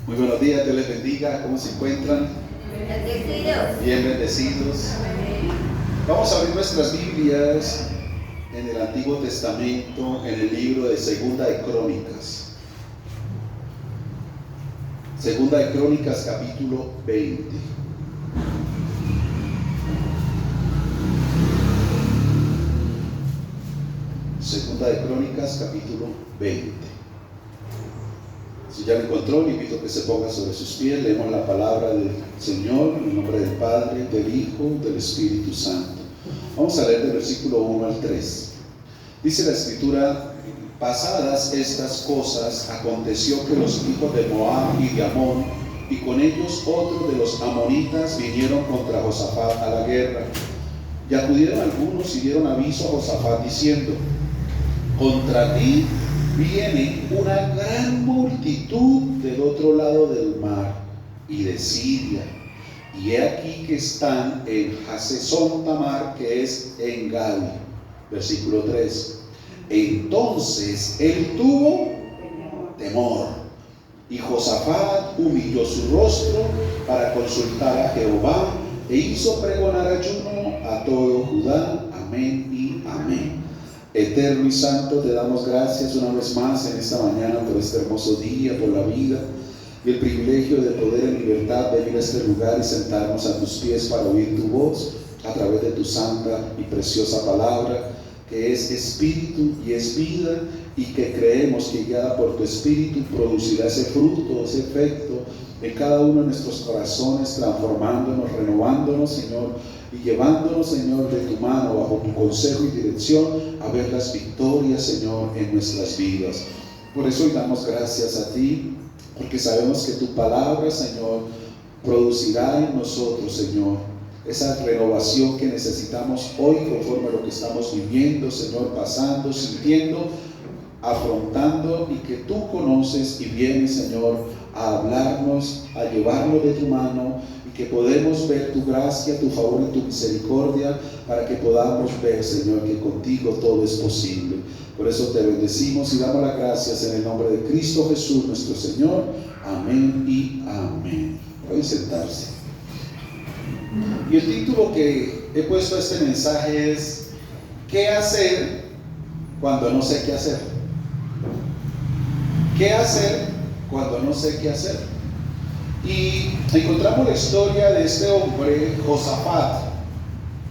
Muy buenos días, Dios les bendiga. ¿Cómo se encuentran? Bendecidos. Bien bendecidos. Vamos a abrir nuestras Biblias en el Antiguo Testamento, en el libro de Segunda de Crónicas. Segunda de Crónicas, capítulo 20. Segunda de Crónicas, capítulo 20. Si ya lo encontró, le invito a que se ponga sobre sus pies. Leemos la palabra del Señor en el nombre del Padre, del Hijo, del Espíritu Santo. Vamos a leer del versículo 1 al 3. Dice la Escritura: pasadas estas cosas, aconteció que los hijos de Moab y de Amón, y con ellos otros de los amonitas, vinieron contra Josafat a la guerra. Y acudieron algunos y dieron aviso a Josafat diciendo: contra ti viene una gran multitud del otro lado del mar y de Siria, y he aquí que están en Hasezón Tamar, que es en Gali. Versículo 3. Entonces él tuvo temor, y Josafat humilló su rostro para consultar a Jehová, e hizo pregonar ayuno a todo Judá. Amén y amén. Eterno y santo, te damos gracias una vez más en esta mañana por este hermoso día, por la vida y el privilegio de poder en libertad venir a este lugar y sentarnos a tus pies para oír tu voz a través de tu santa y preciosa palabra, que es espíritu y es vida, y que creemos que guiada por tu espíritu producirá ese fruto, ese efecto en cada uno de nuestros corazones, transformándonos, renovándonos, Señor, y llevándonos, Señor, de tu mano, bajo tu consejo y dirección, a ver las victorias, Señor, en nuestras vidas. Por eso hoy damos gracias a ti, porque sabemos que tu palabra, Señor, producirá en nosotros, Señor, esa renovación que necesitamos hoy conforme a lo que estamos viviendo, Señor, pasando, sintiendo, afrontando, y que tú conoces y vienes, Señor, a hablarnos, a llevarnos de tu mano, y que podemos ver tu gracia, tu favor y tu misericordia, para que podamos ver, Señor, que contigo todo es posible. Por eso te bendecimos y damos las gracias en el nombre de Cristo Jesús nuestro Señor. Amén y amén. Pueden sentarse. Y el título que he puesto a este mensaje es: ¿qué hacer cuando no sé qué hacer? ¿Qué hacer cuando no sé qué hacer? Y encontramos la historia de este hombre, Josafat.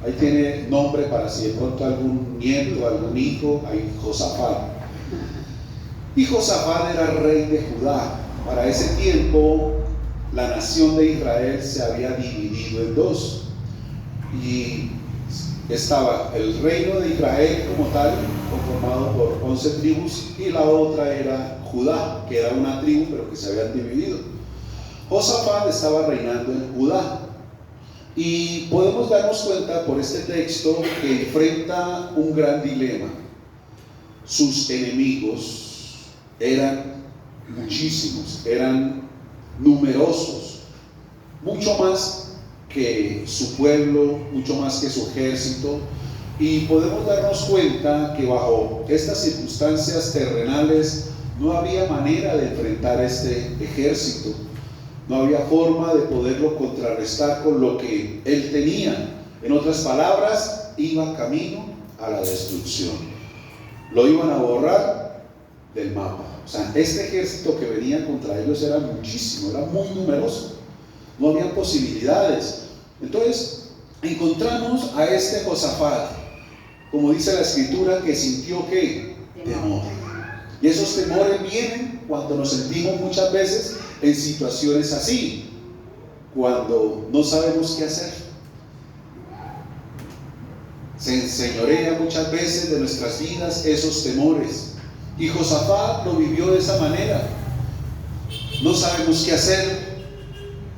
Ahí tiene nombre para si de pronto algún nieto, algún hijo, hay Josafat. Y Josafat era rey de Judá. Para ese tiempo la nación de Israel se había dividido en dos, y estaba el reino de Israel como tal, conformado por 11 tribus, y la otra era Judá, que era una tribu pero que se habían dividido. Josafat estaba reinando en Judá, y podemos darnos cuenta por este texto que enfrenta un gran dilema. Sus enemigos eran muchísimos, eran numerosos, mucho más que su pueblo, mucho más que su ejército, y podemos darnos cuenta que bajo estas circunstancias terrenales no había manera de enfrentar este ejército, no había forma de poderlo contrarrestar con lo que él tenía. En otras palabras, iba camino a la destrucción, lo iban a borrar del mapa. O sea, este ejército que venía contra ellos era muchísimo, era muy numeroso, no había posibilidades. Entonces encontramos a este Josafat, como dice la Escritura, que sintió ¿qué? Temor. Y esos temores vienen cuando nos sentimos muchas veces en situaciones así, cuando no sabemos qué hacer. Se enseñorea muchas veces de nuestras vidas esos temores, y Josafat lo vivió de esa manera. No sabemos qué hacer,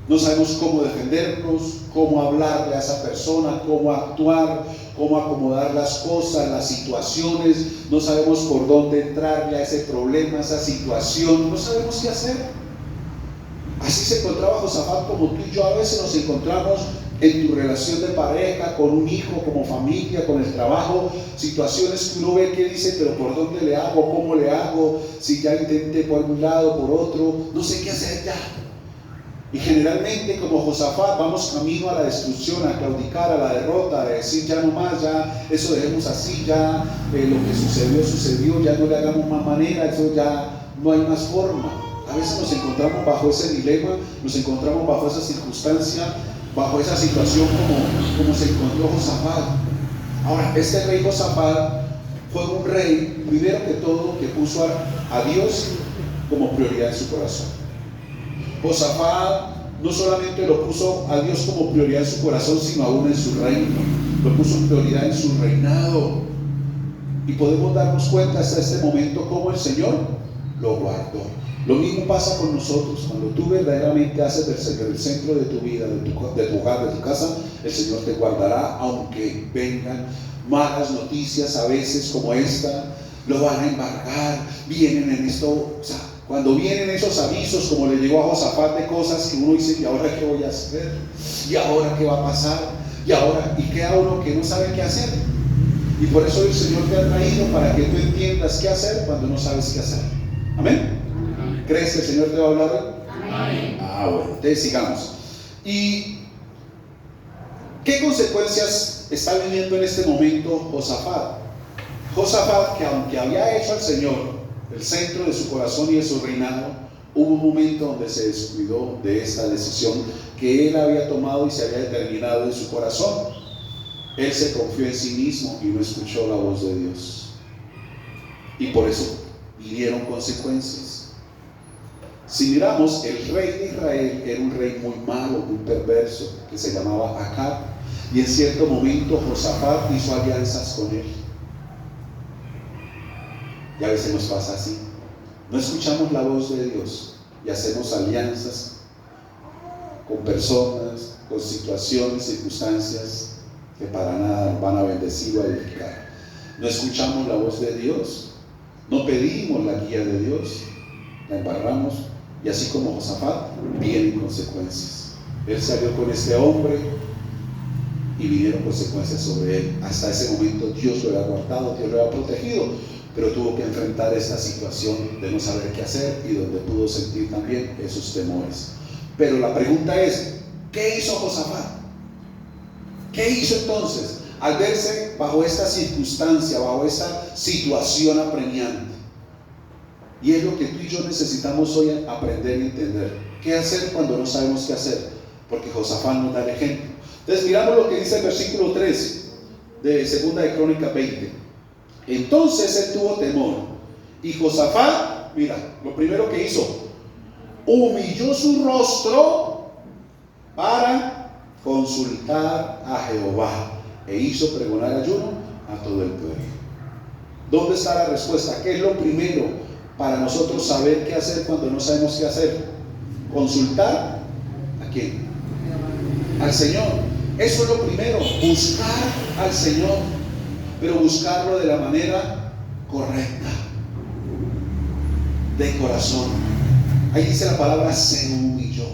no sabemos cómo defendernos, cómo hablarle a esa persona, cómo actuar, cómo acomodar las cosas, las situaciones. No sabemos por dónde entrarle a ese problema, a esa situación. No sabemos qué hacer. Así se encontraba Josafat, como tú y yo a veces nos encontramos en tu relación de pareja, con un hijo, como familia, con el trabajo, situaciones que uno ve que dice, pero ¿por dónde le hago? ¿Cómo le hago? Si ya intenté por un lado, por otro, no sé qué hacer ya. Y generalmente, como Josafat, vamos camino a la destrucción, a claudicar, a la derrota, a decir ya no más, ya eso dejemos así, ya lo que sucedió, sucedió, ya no le hagamos más manera, eso ya no hay más forma. A veces nos encontramos bajo ese dilema, nos encontramos bajo esa circunstancia, bajo esa situación como se encontró Josafat. Ahora, este rey Josafat fue un rey, primero que todo, que puso a Dios como prioridad en su corazón. Josafat no solamente lo puso a Dios como prioridad en su corazón, sino aún en su reino. Lo puso en prioridad en su reinado. Y podemos darnos cuenta hasta este momento cómo el Señor lo guardó. Lo mismo pasa con nosotros. Cuando tú verdaderamente haces del centro de tu vida, de tu hogar, de tu casa, el Señor te guardará, aunque vengan malas noticias a veces como esta, lo van a embargar, vienen en esto, o sea, cuando vienen esos avisos como le llegó a Josafat de cosas que uno dice, ¿y ahora qué voy a hacer? ¿Y ahora qué va a pasar? Y queda uno que no sabe qué hacer. Y por eso el Señor te ha traído para que tú entiendas qué hacer cuando no sabes qué hacer. ¿Amén? ¿Crees que el Señor te va a hablar hoy? Amén. Bueno, entonces sigamos. ¿Y qué consecuencias está viviendo en este momento Josafat? Josafat, que aunque había hecho al Señor el centro de su corazón y de su reinado, hubo un momento donde se descuidó de esta decisión que él había tomado y se había determinado en su corazón. Él se confió en sí mismo y no escuchó la voz de Dios. Y por eso vinieron consecuencias. Si miramos, el rey de Israel era un rey muy malo, muy perverso, que se llamaba Acab. Y en cierto momento Josafat hizo alianzas con él. Y a veces nos pasa así. No escuchamos la voz de Dios y hacemos alianzas con personas, con situaciones, circunstancias que para nada van a bendecir o a edificar. No escuchamos la voz de Dios, no pedimos la guía de Dios, la embarramos, y así como Josafat, vienen consecuencias. Él salió con este hombre y vinieron consecuencias sobre él. Hasta ese momento Dios lo había guardado, Dios lo había protegido, pero tuvo que enfrentar esta situación de no saber qué hacer y donde pudo sentir también esos temores. Pero la pregunta es, ¿qué hizo Josafat? ¿Qué hizo entonces al verse bajo esta circunstancia, bajo esta situación apremiante? Y es lo que tú y yo necesitamos hoy aprender y entender. ¿Qué hacer cuando no sabemos qué hacer? Porque Josafat nos da el ejemplo. Entonces miramos lo que dice el versículo 13 de 2 de Crónicas 20. Entonces él tuvo temor, y Josafat, mira, lo primero que hizo, humilló su rostro para consultar a Jehová, e hizo pregonar ayuno a todo el pueblo. ¿Dónde está la respuesta? ¿Qué es lo primero para nosotros saber qué hacer cuando no sabemos qué hacer? Consultar ¿a quién? Al Señor. Eso es lo primero, buscar al Señor, pero buscarlo de la manera correcta, de corazón. Ahí dice la palabra se humilló.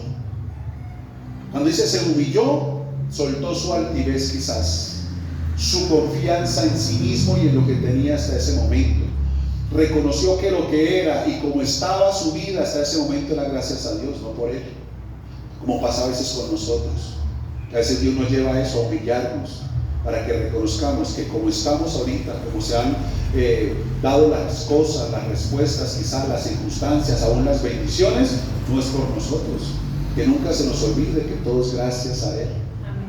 Cuando dice se humilló, soltó su altivez quizás, su confianza en sí mismo y en lo que tenía hasta ese momento. Reconoció que lo que era y como estaba su vida hasta ese momento era gracias a Dios, no por él. Como pasa a veces con nosotros, que a veces Dios nos lleva a eso, a humillarnos, para que reconozcamos que como estamos ahorita, como se han dado las cosas, las respuestas, quizás las circunstancias, aún las bendiciones, no es por nosotros. Que nunca se nos olvide que todo es gracias a Él.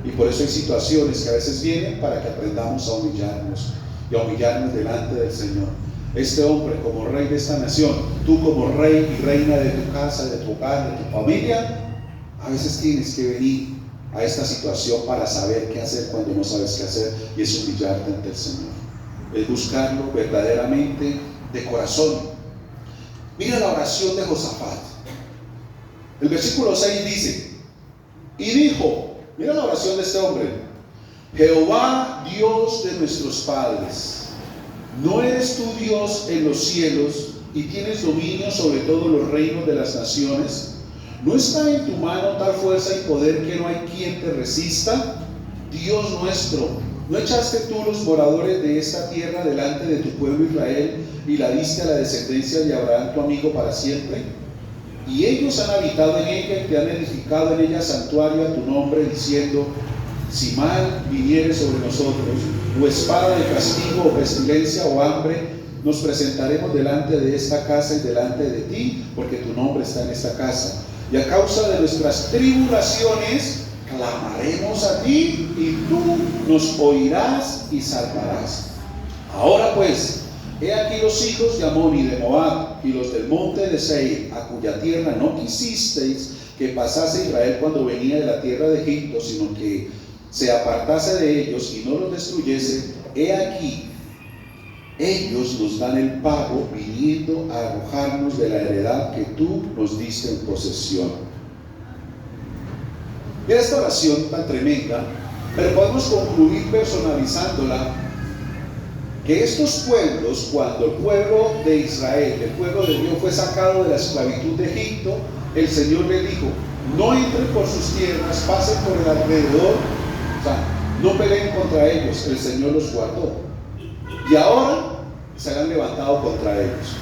Y por eso hay situaciones que a veces vienen para que aprendamos a humillarnos y a humillarnos delante del Señor. Este hombre como rey de esta nación, tú como rey y reina de tu casa, de tu hogar, de tu familia, a veces tienes que venir a esta situación para saber qué hacer cuando no sabes qué hacer, y es humillarte ante el Señor, es buscarlo verdaderamente de corazón. Mira la oración de Josafat. El versículo 6 dice, y dijo, mira la oración de este hombre: Jehová, Dios de nuestros padres, ¿no eres tú Dios en los cielos y tienes dominio sobre todos los reinos de las naciones? ¿No está en tu mano tal fuerza y poder que no hay quien te resista? Dios nuestro, ¿no echaste tú los moradores de esta tierra delante de tu pueblo Israel y la diste a la descendencia de Abraham tu amigo para siempre? y ellos han habitado en ella y te han edificado en ella santuario a tu nombre, diciendo: si mal viniere sobre nosotros, o espada de castigo, o pestilencia, o hambre, nos presentaremos delante de esta casa y delante de ti, porque tu nombre está en esta casa. Y a causa de nuestras tribulaciones, clamaremos a ti, y tú nos oirás y salvarás. Ahora pues, he aquí los hijos de Amón y de Moab, y los del monte de Seir, a cuya tierra no quisisteis que pasase Israel cuando venía de la tierra de Egipto, sino que se apartase de ellos y no los destruyese. He aquí, ellos nos dan el pago, viniendo a arrojarnos de la heredad que tú nos diste en posesión. Mira esta oración tan tremenda, pero podemos concluir personalizándola, que estos pueblos, cuando el pueblo de Israel, el pueblo de Dios, fue sacado de la esclavitud de Egipto, el Señor le dijo: no entren por sus tierras, pasen por el alrededor, o sea, no peleen contra ellos. El Señor los guardó, y ahora se han levantado contra ellos.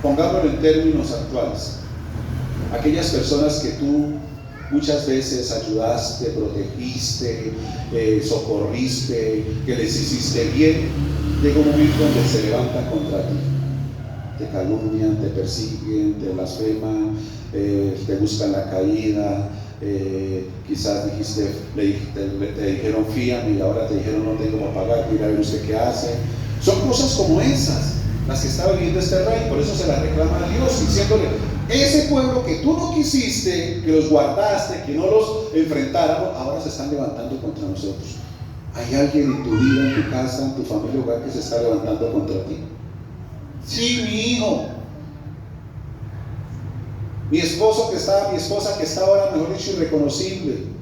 Pongámoslo en términos actuales: aquellas personas que tú muchas veces ayudaste, protegiste, socorriste, que les hiciste bien, llega un momento donde se levantan contra ti, te calumnian, te persiguen, te blasfeman, te buscan la caída. Quizás te dijeron fíame, y ahora te dijeron no tengo para pagar, mira a ver usted qué hace. Son cosas como esas las que está viviendo este rey. Por eso se las reclama a Dios, diciéndole: ese pueblo que tú no quisiste, que los guardaste, que no los enfrentáramos, ahora se están levantando contra nosotros. ¿Hay alguien en tu vida, en tu casa, en tu familia, hogar, que se está levantando contra ti? Sí, mi hijo, mi esposa que está ahora, mejor dicho, irreconocible.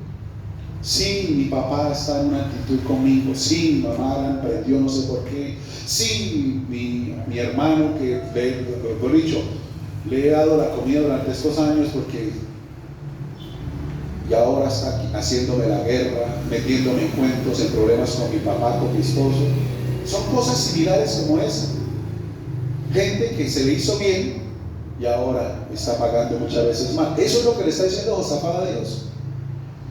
Sí, mi papá está en una actitud conmigo. Sí, mi mamá la emprendió, no sé por qué. Sí, mi hermano que, mejor dicho, le he dado la comida durante estos años porque y ahora está aquí haciéndome la guerra, metiéndome en cuentos, en problemas con mi papá, con mi esposo. Son cosas similares como esa. Gente que se le hizo bien y ahora está pagando muchas veces mal. Eso es lo que le está diciendo Josafat a Dios.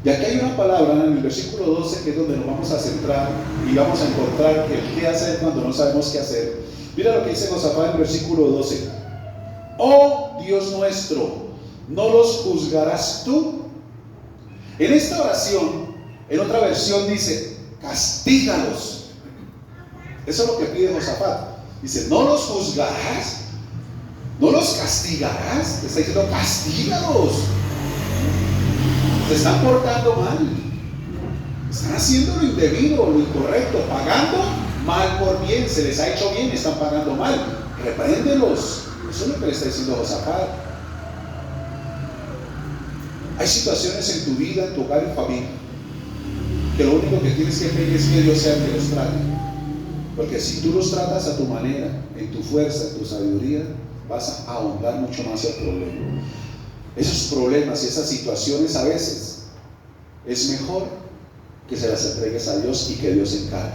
Y aquí hay una palabra en el versículo 12 que es donde nos vamos a centrar y vamos a encontrar el qué hacer cuando no sabemos qué hacer. Mira lo que dice Josafat en el versículo 12: oh Dios nuestro, ¿no los juzgarás tú? En esta oración, en otra versión dice: castígalos. Eso es lo que pide Josafat. Dice: no los juzgarás, no los castigarás. Te está diciendo: castígalos. Se están portando mal, están haciendo lo indebido, lo incorrecto, pagando mal por bien. Se les ha hecho bien, están pagando mal. Repréndelos. Eso es lo que le está diciendo Josafat. Hay situaciones en tu vida, en tu hogar y familia, que lo único que tienes que pedir es que Dios sea el que los trate. Porque si tú los tratas a tu manera, en tu fuerza, en tu sabiduría, vas a ahondar mucho más el problema. Esos problemas y esas situaciones a veces es mejor que se las entregues a Dios y que Dios se encargue.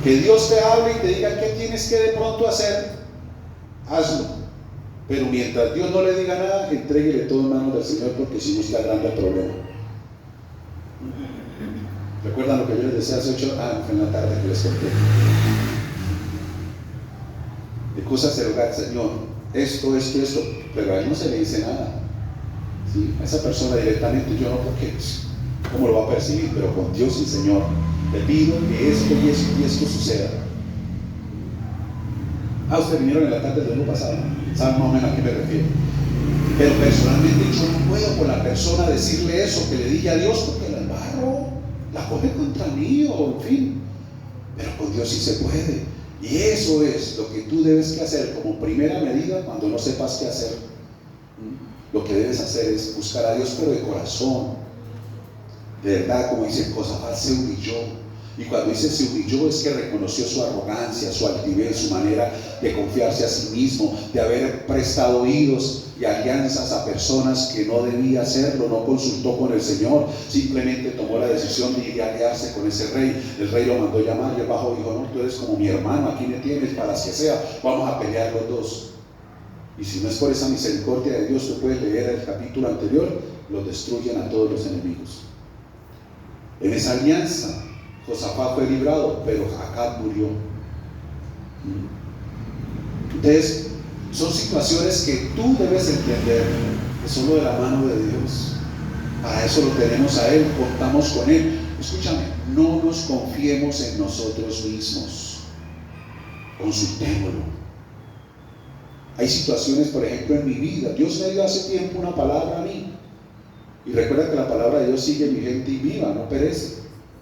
Que Dios te hable y te diga qué tienes que de pronto hacer, hazlo. Pero mientras Dios no le diga nada, entréguele todo en manos del Señor, porque si no está grande el problema. ¿Recuerdan lo que yo les decía hace 8 años en la tarde que les conté? De cosas del hogar, Señor, esto, pero a él no se le dice nada. ¿Sí? A esa persona directamente yo no, porque ¿cómo lo va a percibir? Pero con Dios y Señor, le pido que esto y esto suceda. Ustedes vinieron en la tarde del año pasado, ¿saben más o menos a qué me refiero? Pero personalmente yo no puedo con la persona decirle eso, que le diga a Dios, porque la embarro, la coge contra mí, o en fin. Pero con Dios sí se puede. Y eso es lo que tú debes que hacer como primera medida cuando no sepas qué hacer. Lo que debes hacer es buscar a Dios, pero de corazón. De verdad, como dice Josafat, se humilló. Y cuando dice se humilló, es que reconoció su arrogancia, su altivez, su manera de confiarse a sí mismo, de haber prestado oídos y alianzas a personas que no debía hacerlo. No consultó con el Señor, simplemente tomó la decisión de ir a aliarse con ese rey. El rey lo mandó llamar y el bajo dijo: no, tú eres como mi hermano, aquí me tienes para que sea, vamos a pelear los dos. Y si no es por esa misericordia de Dios, tú puedes leer el capítulo anterior, los destruyen a todos los enemigos. En esa alianza, Josafat fue librado, pero Acab murió. Entonces, son situaciones que tú debes entender que son lo de la mano de Dios. Para eso lo tenemos a Él, contamos con Él. Escúchame, no nos confiemos en nosotros mismos. Consultémoslo. Hay situaciones, por ejemplo, en mi vida. Dios me dio hace tiempo una palabra a mí. Y recuerda que la palabra de Dios sigue vigente y viva, no perece.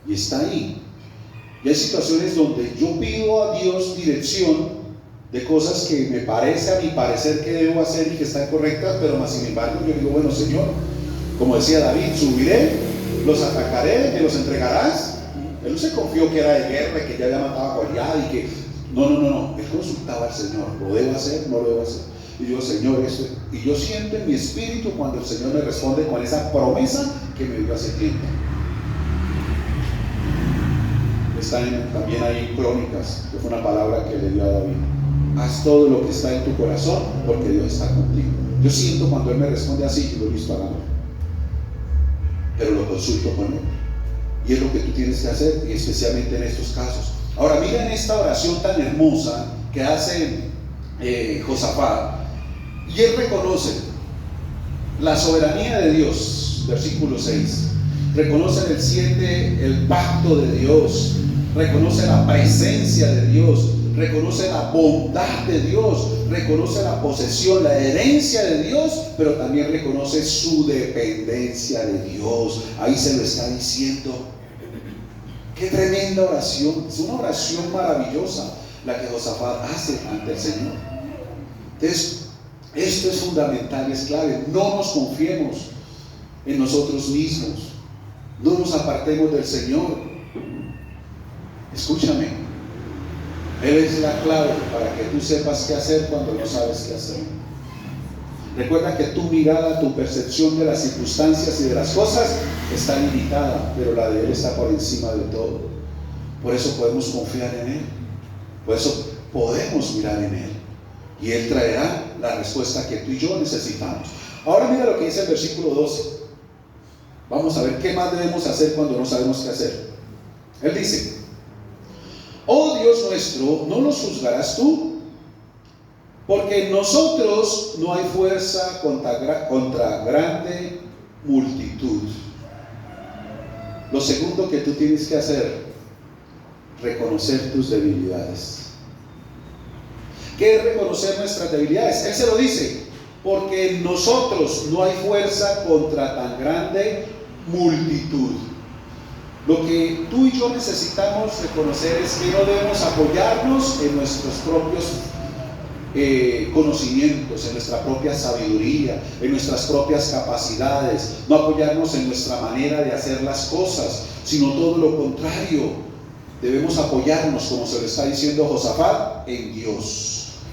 Y está ahí. Y hay situaciones donde yo pido a Dios dirección de cosas que me parece a mi parecer que debo hacer y que están correctas, pero más sin embargo yo digo, bueno, Señor, como decía David, subiré, los atacaré, me los entregarás. Él no se confió que era de guerra, que ya había matado a Goliat y que no, él consultaba al Señor, ¿lo debo hacer? No lo debo hacer. Y yo, Señor, esto, y yo siento en mi espíritu cuando el Señor me responde con esa promesa que me dio hace tiempo. Está también ahí en Crónicas, que fue una palabra que le dio a David. Haz todo lo que está en tu corazón, porque Dios está contigo. Yo siento cuando Él me responde así, yo lo listo, hagámoslo. Pero lo consulto con Él. Y es lo que tú tienes que hacer, y especialmente en estos casos. Ahora, miren esta oración tan hermosa que hace Josafat. Y él reconoce la soberanía de Dios, versículo 6. Reconoce en el 7 el pacto de Dios. Reconoce la presencia de Dios. Reconoce la bondad de Dios, reconoce la posesión, la herencia de Dios, pero también reconoce su dependencia de Dios. Ahí se lo está diciendo. Qué tremenda oración, es una oración maravillosa la que Josafat hace ante el Señor. Entonces, esto es fundamental y es clave. No nos confiemos en nosotros mismos, no nos apartemos del Señor. Escúchame. Él es la clave para que tú sepas qué hacer cuando no sabes qué hacer. Recuerda que tu mirada, tu percepción de las circunstancias y de las cosas está limitada, pero la de Él está por encima de todo. Por eso podemos confiar en Él. Por eso podemos mirar en Él. Y Él traerá la respuesta que tú y yo necesitamos. Ahora mira lo que dice el versículo 12. Vamos a ver qué más debemos hacer cuando no sabemos qué hacer. Él dice: oh Dios nuestro, no nos juzgarás tú, porque en nosotros no hay fuerza contra grande multitud. Lo segundo que tú tienes que hacer, reconocer tus debilidades. ¿Qué es reconocer nuestras debilidades? Él se lo dice, porque en nosotros no hay fuerza contra tan grande multitud. Lo que tú y yo necesitamos reconocer es que no debemos apoyarnos en nuestros propios conocimientos, en nuestra propia sabiduría, en nuestras propias capacidades, no apoyarnos en nuestra manera de hacer las cosas, sino todo lo contrario. Debemos apoyarnos, como se le está diciendo a Josafat, en Dios.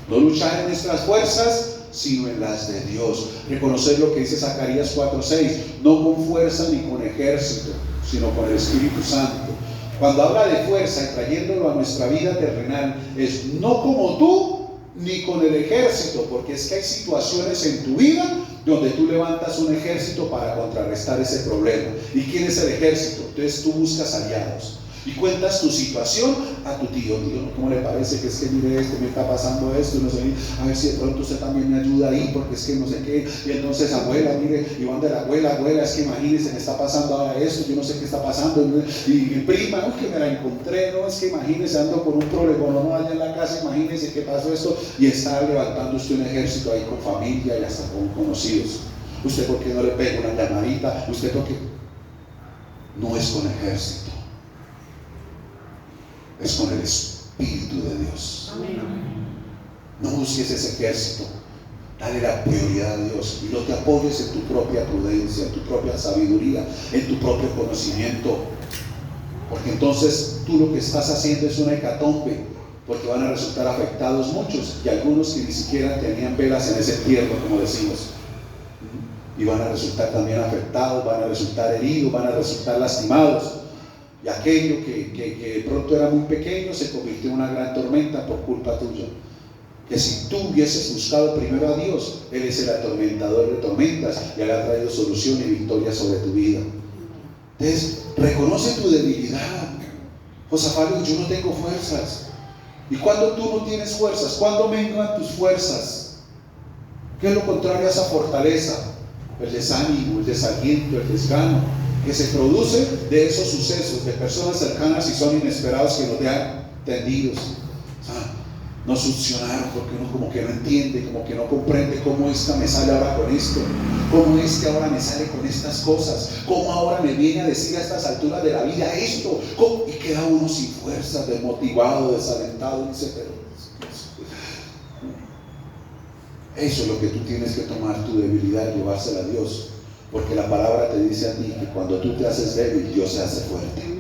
No luchar en nuestras fuerzas, sino en las de Dios. Reconocer lo que dice Zacarías 4:6, no con fuerza ni con ejército, sino con el Espíritu Santo. Cuando habla de fuerza y trayéndolo a nuestra vida terrenal, es no como tú ni con el ejército, porque es que hay situaciones en tu vida donde tú levantas un ejército para contrarrestar ese problema. ¿Y quién es el ejército? Entonces tú buscas aliados y cuentas tu situación a tu tío. ¿Cómo le parece que es que mire esto, me está pasando esto? Y no sé, a ver si de pronto usted también me ayuda ahí, porque es que no sé qué. Y entonces, abuela, mire, y van de la abuela, es que imagínese, me está pasando ahora esto, yo no sé qué está pasando. Y mi prima, que me la encontré, no, es que imagínese, ando con un problema, no allá en la casa, imagínese qué pasó esto. Y está levantando usted un ejército ahí con familia y hasta con conocidos. ¿Usted por qué no le pega una llamadita? ¿Usted por qué? No es con ejército, es con el Espíritu de Dios. Amén. No busques ese ejército, dale la prioridad a Dios y no te apoyes en tu propia prudencia, en tu propia sabiduría, en tu propio conocimiento, porque entonces tú lo que estás haciendo es una hecatombe, porque van a resultar afectados muchos y algunos que ni siquiera tenían velas en ese entierro, como decimos, y van a resultar también afectados, van a resultar heridos, van a resultar lastimados. Y aquello que de pronto era muy pequeño se convirtió en una gran tormenta por culpa tuya. que si tú hubieses buscado primero a Dios, Él es el atormentador de tormentas y Él ha traído solución y victoria sobre tu vida. Entonces, reconoce tu debilidad. Josafat dijo: yo no tengo fuerzas. ¿Y cuando tú no tienes fuerzas? ¿Cuándo menguan tus fuerzas? ¿Qué es lo contrario a esa fortaleza? El desánimo, el desaliento, el desgano, que se produce de esos sucesos, de personas cercanas y son inesperados, que nos dejan tendidos. O sea, nos succionaron porque uno como que no entiende, como que no comprende cómo esta me sale ahora con esto, cómo este ahora me sale con estas cosas, cómo ahora me viene a decir a estas alturas de la vida esto, ¿cómo? Y queda uno sin fuerza, desmotivado, desalentado, y dice: pero eso es lo que tú tienes que tomar, tu debilidad, y llevársela a Dios, porque la palabra te dice a ti que cuando tú te haces débil, Dios se hace fuerte.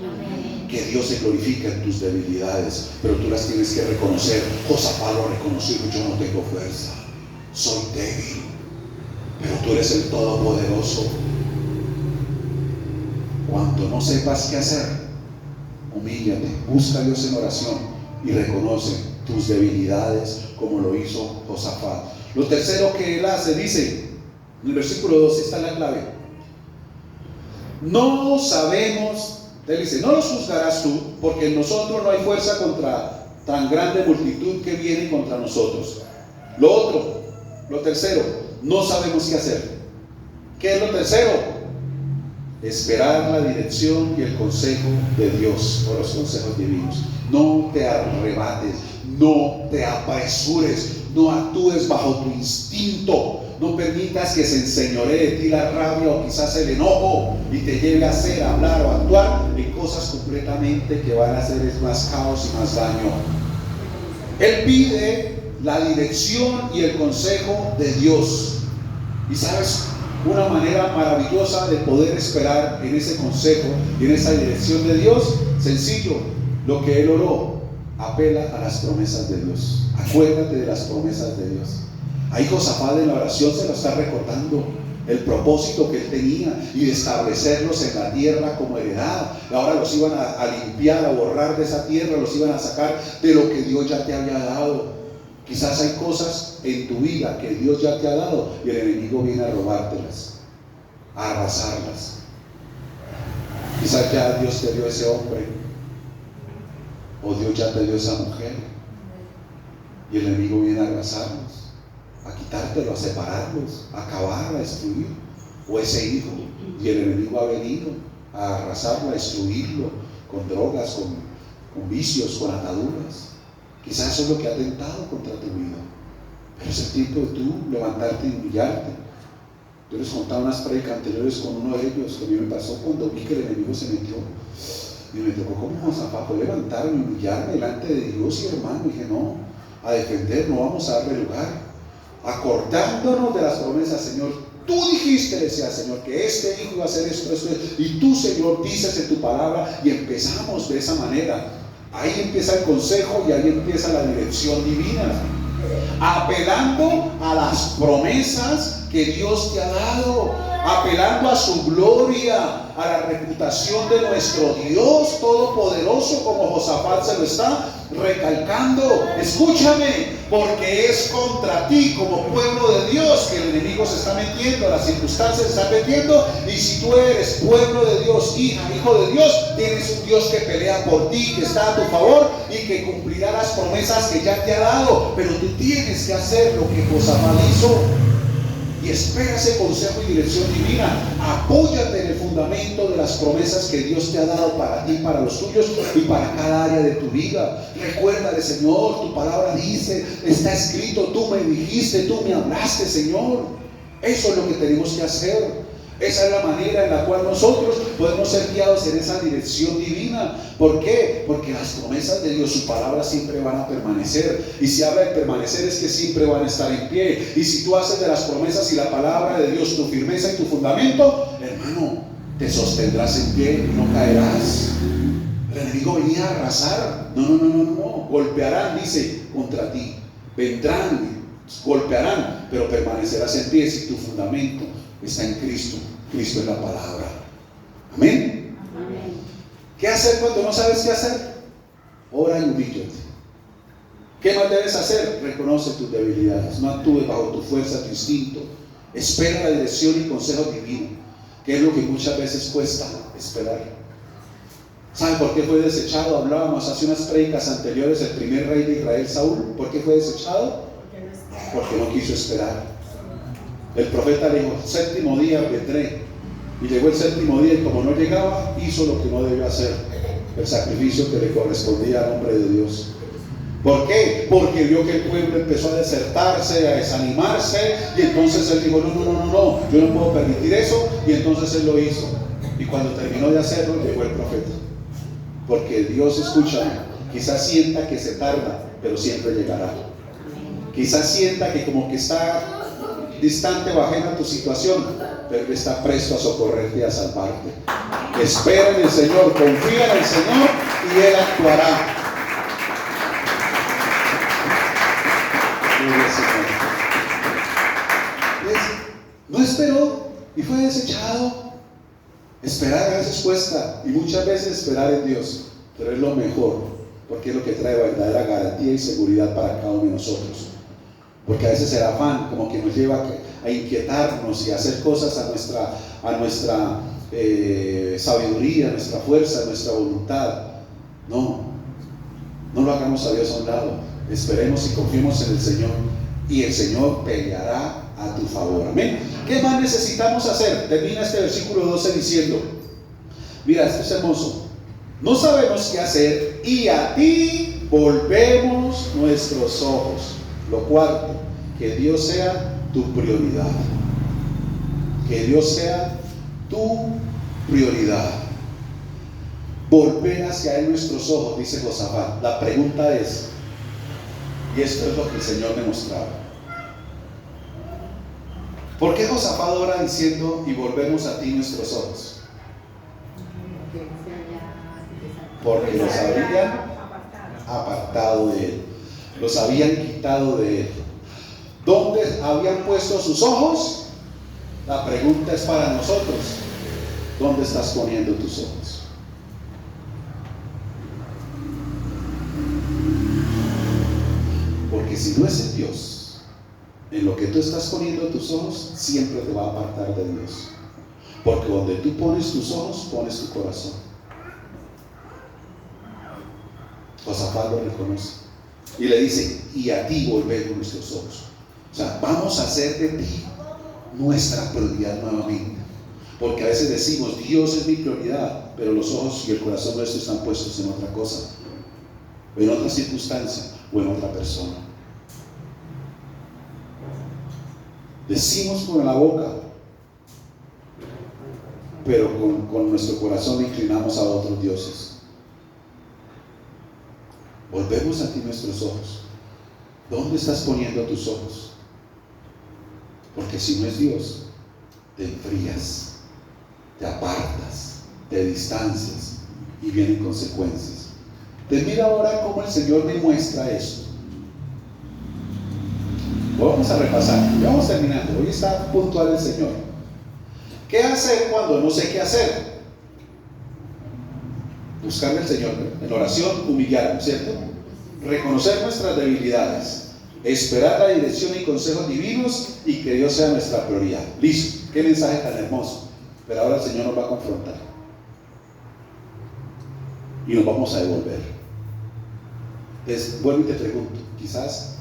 Que Dios se glorifica en tus debilidades, pero tú las tienes que reconocer. Josafat lo reconoció: yo no tengo fuerza, soy débil, pero tú eres el Todopoderoso. Cuando no sepas qué hacer, humíllate, busca a Dios en oración y reconoce tus debilidades, como lo hizo Josafat. Lo tercero que él hace, dice en el versículo 2, está la clave: no sabemos. Él dice: no los juzgarás tú, porque en nosotros no hay fuerza contra tan grande multitud que viene contra nosotros. Lo otro, lo tercero, no sabemos qué hacer. ¿Qué es lo tercero? Esperar la dirección y el consejo de Dios, o los consejos divinos. No te arrebates, no te apresures, no actúes bajo tu instinto. No permitas que se enseñoree de ti la rabia o quizás el enojo y te lleve a hacer, hablar o actuar en cosas completamente que van a hacer más caos y más daño. Él pide la dirección y el consejo de Dios. Y sabes, una manera maravillosa de poder esperar en ese consejo y en esa dirección de Dios, sencillo, lo que él oró: apela a las promesas de Dios. Acuérdate de las promesas de Dios. Ahí Josafat en la oración se lo está recordando, el propósito que él tenía y de establecerlos en la tierra como heredad. Ahora los iban a limpiar, a borrar de esa tierra, los iban a sacar de lo que Dios ya te había dado. Quizás hay cosas en tu vida que Dios ya te ha dado y el enemigo viene a robártelas, a arrasarlas. Quizás ya Dios te dio ese hombre, o Dios ya te dio esa mujer, y el enemigo viene a arrasarlos, a quitártelo, a separarlos, a acabar, a destruir. O ese hijo, y el enemigo ha venido a arrasarlo, a destruirlo con drogas, con vicios, con ataduras. Quizás eso es lo que ha tentado contra tu vida, pero es el tiempo de tú levantarte y humillarte. Yo les contaba unas predicas anteriores con uno de ellos que a mí me pasó cuando vi que el enemigo se metió, y me tocó como Josafat levantarme y humillarme delante de Dios y hermano. Y dije: no, a defender, no vamos a darle lugar, acordándonos de las promesas. Señor, tú dijiste, decía Señor, que este hijo iba a hacer esto, y tú, Señor, dices en tu palabra. Y empezamos de esa manera. Ahí empieza el consejo y ahí empieza la dirección divina, apelando a las promesas que Dios te ha dado, apelando a su gloria, a la reputación de nuestro Dios Todopoderoso, como Josafat se lo está recalcando. Escúchame, porque es contra ti como pueblo de Dios que el enemigo se está metiendo, las circunstancias se están metiendo. Y si tú eres pueblo de Dios, hija, hijo de Dios, tienes un Dios que pelea por ti, que está a tu favor y que cumplirá las promesas que ya te ha dado. Pero tú tienes que hacer lo que Josafat hizo y espera ese consejo y dirección divina. Apóyate en el fundamento de las promesas que Dios te ha dado para ti, para los tuyos y para cada área de tu vida. Recuérdale: Señor, tu palabra dice, está escrito, tú me dijiste, tú me hablaste, Señor. Eso es lo que tenemos que hacer. Esa es la manera en la cual nosotros podemos ser guiados en esa dirección divina. ¿Por qué? Porque las promesas de Dios, su palabra, siempre van a permanecer. Y si habla de permanecer, es que siempre van a estar en pie. Y si tú haces de las promesas y la palabra de Dios tu firmeza y tu fundamento, hermano, te sostendrás en pie y no caerás. El enemigo venía a arrasar. No. Golpearán, dice, contra ti. Vendrán, golpearán, pero permanecerás en pie si tu fundamento está en Cristo. Cristo es la palabra. Amén. Amén. ¿Qué hacer cuando no sabes qué hacer? Ora y humíllate. ¿Qué más debes hacer? Reconoce tus debilidades, no actúes bajo tu fuerza, tu instinto. Espera la dirección y consejo divino, que es lo que muchas veces cuesta esperar. ¿Saben por qué fue desechado? Hablábamos hace unas prédicas anteriores, el primer rey de Israel, Saúl. ¿Por qué fue desechado? Porque no quiso esperar. El profeta le dijo: séptimo día vendré. Y llegó el séptimo día y como no llegaba, hizo lo que no debió hacer, el sacrificio que le correspondía al hombre de Dios. ¿Por qué? Porque vio que el pueblo empezó a desertarse, a desanimarse, y entonces él dijo: no, yo no puedo permitir eso, y entonces él lo hizo. Y cuando terminó de hacerlo, llegó el profeta. Porque Dios, escucha, quizás sienta que se tarda, pero siempre llegará. Quizás sienta que como que está distante o ajena a tu situación, pero Él está presto a socorrerte y a salvarte. Espera en el Señor, confía en el Señor y Él actuará. No esperó y fue desechado. Esperar a veces cuesta, y muchas veces esperar en Dios, pero es lo mejor, porque es lo que trae verdadera garantía y seguridad para cada uno de nosotros. Porque a veces el afán como que nos lleva a inquietarnos y a hacer cosas a nuestra sabiduría, a nuestra fuerza, a nuestra voluntad. No lo hagamos a Dios a un lado. Esperemos y confiemos en el Señor, y el Señor peleará a tu favor. Amén. ¿Qué más necesitamos hacer? Termina este versículo 12 diciendo: mira, esto es hermoso. No sabemos qué hacer, y a ti volvemos nuestros ojos. Lo cuarto, que Dios sea tu prioridad. Que Dios sea tu prioridad. Volver hacia Él nuestros ojos, dice Josafat. La pregunta es, y esto es lo que el Señor me mostraba: ¿por qué Josafat ora diciendo: y volvemos a ti nuestros ojos? Porque los habían apartado de Él, los habían quitado de Él. ¿Dónde habían puesto sus ojos? La pregunta es para nosotros: ¿dónde estás poniendo tus ojos? Porque si no es en Dios, en lo que tú estás poniendo tus ojos, siempre te va a apartar de Dios. Porque donde tú pones tus ojos, pones tu corazón. Josafat lo reconoce y le dice: y a ti volvemos nuestros ojos. O sea, vamos a hacer de ti nuestra prioridad nuevamente. Porque a veces decimos: Dios es mi prioridad, pero los ojos y el corazón nuestros están puestos en otra cosa, en otra circunstancia o en otra persona. Decimos con la boca, pero con nuestro corazón inclinamos a otros dioses. Volvemos a ti nuestros ojos. ¿Dónde estás poniendo tus ojos? Porque si no es Dios, te enfrías, te apartas, te distancias y vienen consecuencias. Te mira ahora cómo el Señor me muestra esto. Vamos a repasar, ya vamos terminando. Hoy está puntual el Señor. ¿Qué hacer cuando no sé qué hacer? Buscarle al Señor en oración, humillarnos, ¿cierto? Reconocer nuestras debilidades, esperar la dirección y consejos divinos, y que Dios sea nuestra prioridad. Listo, qué mensaje tan hermoso. Pero ahora el Señor nos va a confrontar y nos vamos a devolver. Entonces vuelvo y te pregunto, quizás,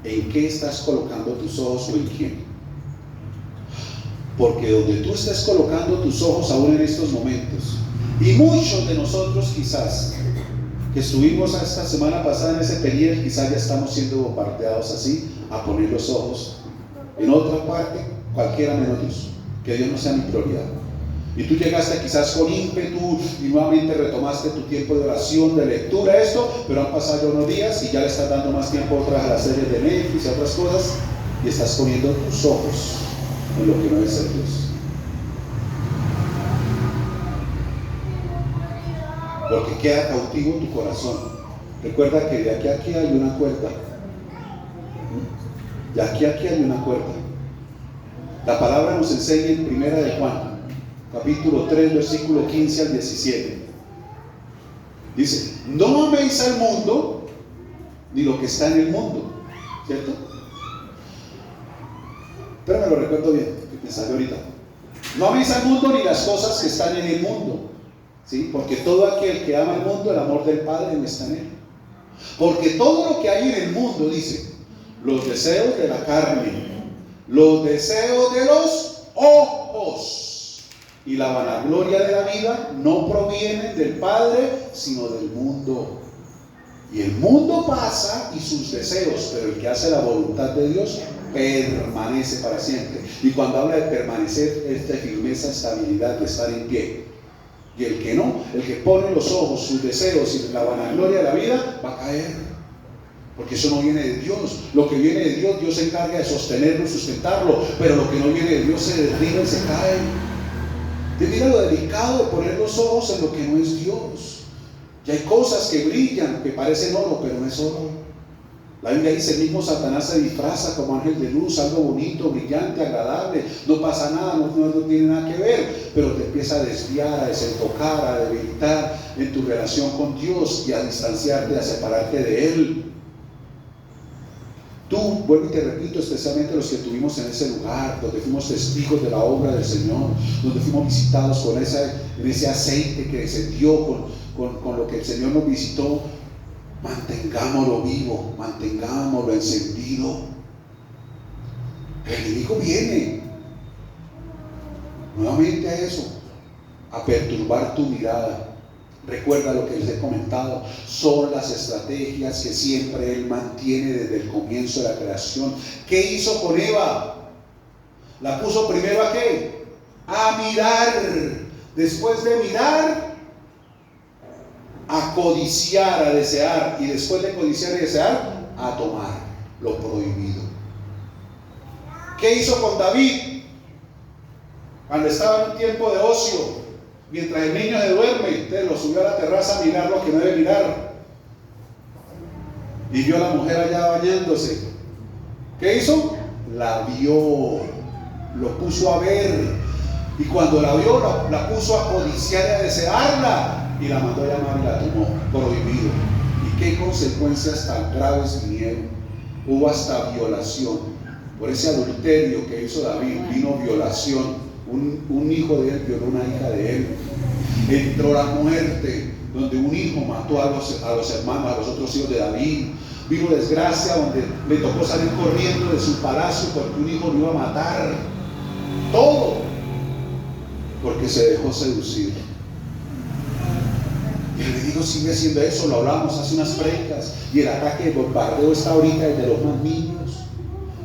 ¿en qué estás colocando tus ojos o en quién? Porque donde tú estés colocando tus ojos aún en estos momentos, y muchos de nosotros quizás que estuvimos esta semana pasada en ese periodo, quizás ya estamos siendo bombardeados así, a poner los ojos en otra parte, cualquiera menos Dios. Que Dios no sea mi prioridad. Y tú llegaste quizás con ímpetu y nuevamente retomaste tu tiempo de oración, de lectura, pero han pasado ya unos días y ya le estás dando más tiempo a las series de Netflix y a otras cosas, y estás poniendo tus ojos en lo que no es el Dios. Porque queda cautivo tu corazón. Recuerda que de aquí a aquí hay una cuerda. De aquí a aquí hay una cuerda. La palabra nos enseña en Primera de Juan, capítulo 3, versículo 15 al 17. Dice: no améis al mundo ni lo que está en el mundo, ¿cierto? Pero me lo recuerdo bien, que me salió ahorita. No améis al mundo ni las cosas que están en el mundo, ¿sí? Porque todo aquel que ama el mundo, el amor del Padre no está en él. Porque todo lo que hay en el mundo, dice, los deseos de la carne, los deseos de los ojos y la vanagloria de la vida no provienen del Padre, sino del mundo. Y el mundo pasa y sus deseos, pero el que hace la voluntad de Dios permanece para siempre. Y cuando habla de permanecer, es de firmeza, estabilidad, de estar en pie. Y el que no, el que pone los ojos, sus deseos y la vanagloria de la vida, va a caer. Porque eso no viene de Dios. Lo que viene de Dios, Dios se encarga de sostenerlo, sustentarlo. Pero lo que no viene de Dios se derriba y se cae. Y mira lo delicado de poner los ojos en lo que no es Dios. Y hay cosas que brillan, que parecen oro, pero no es oro. La Biblia dice, el mismo Satanás se disfraza como ángel de luz, algo bonito, brillante, agradable, no pasa nada, no tiene nada que ver, pero te empieza a desviar, a desenfocar, a debilitar en tu relación con Dios y a distanciarte, a separarte de Él. Tú, vuelvo y te repito, especialmente los que estuvimos en ese lugar, donde fuimos testigos de la obra del Señor, donde fuimos visitados con en ese aceite que descendió con lo que el Señor nos visitó, mantengámoslo vivo, mantengámoslo encendido. El enemigo viene nuevamente a eso, a perturbar tu mirada. Recuerda lo que les he comentado, son las estrategias que siempre Él mantiene desde el comienzo de la creación. ¿Qué hizo con Eva? La puso primero ¿a qué? A mirar. Después de mirar, a codiciar, a desear. Y después de codiciar y desear, a tomar lo prohibido. ¿Qué hizo con David? Cuando estaba en un tiempo de ocio, mientras el niño se duerme, usted lo subió a la terraza a mirar lo que no debe mirar. Y vio a la mujer allá bañándose. ¿Qué hizo? La vio, lo puso a ver. Y cuando la vio, la puso a codiciar y a desearla. Y la mandó a llamar y la tomó, prohibido. ¿Y qué consecuencias tan graves vinieron? Hubo hasta violación. Por ese adulterio que hizo David, vino violación. Un hijo de él violó una hija de él. Entró la muerte, donde un hijo mató a los hermanos, a los otros hijos de David. Vino desgracia, donde le tocó salir corriendo de su palacio porque un hijo lo iba a matar. Todo porque se dejó seducir. Y el enemigo sigue haciendo eso, lo hablamos hace unas predicas. Y el ataque de bombardeo está ahorita desde los más niños.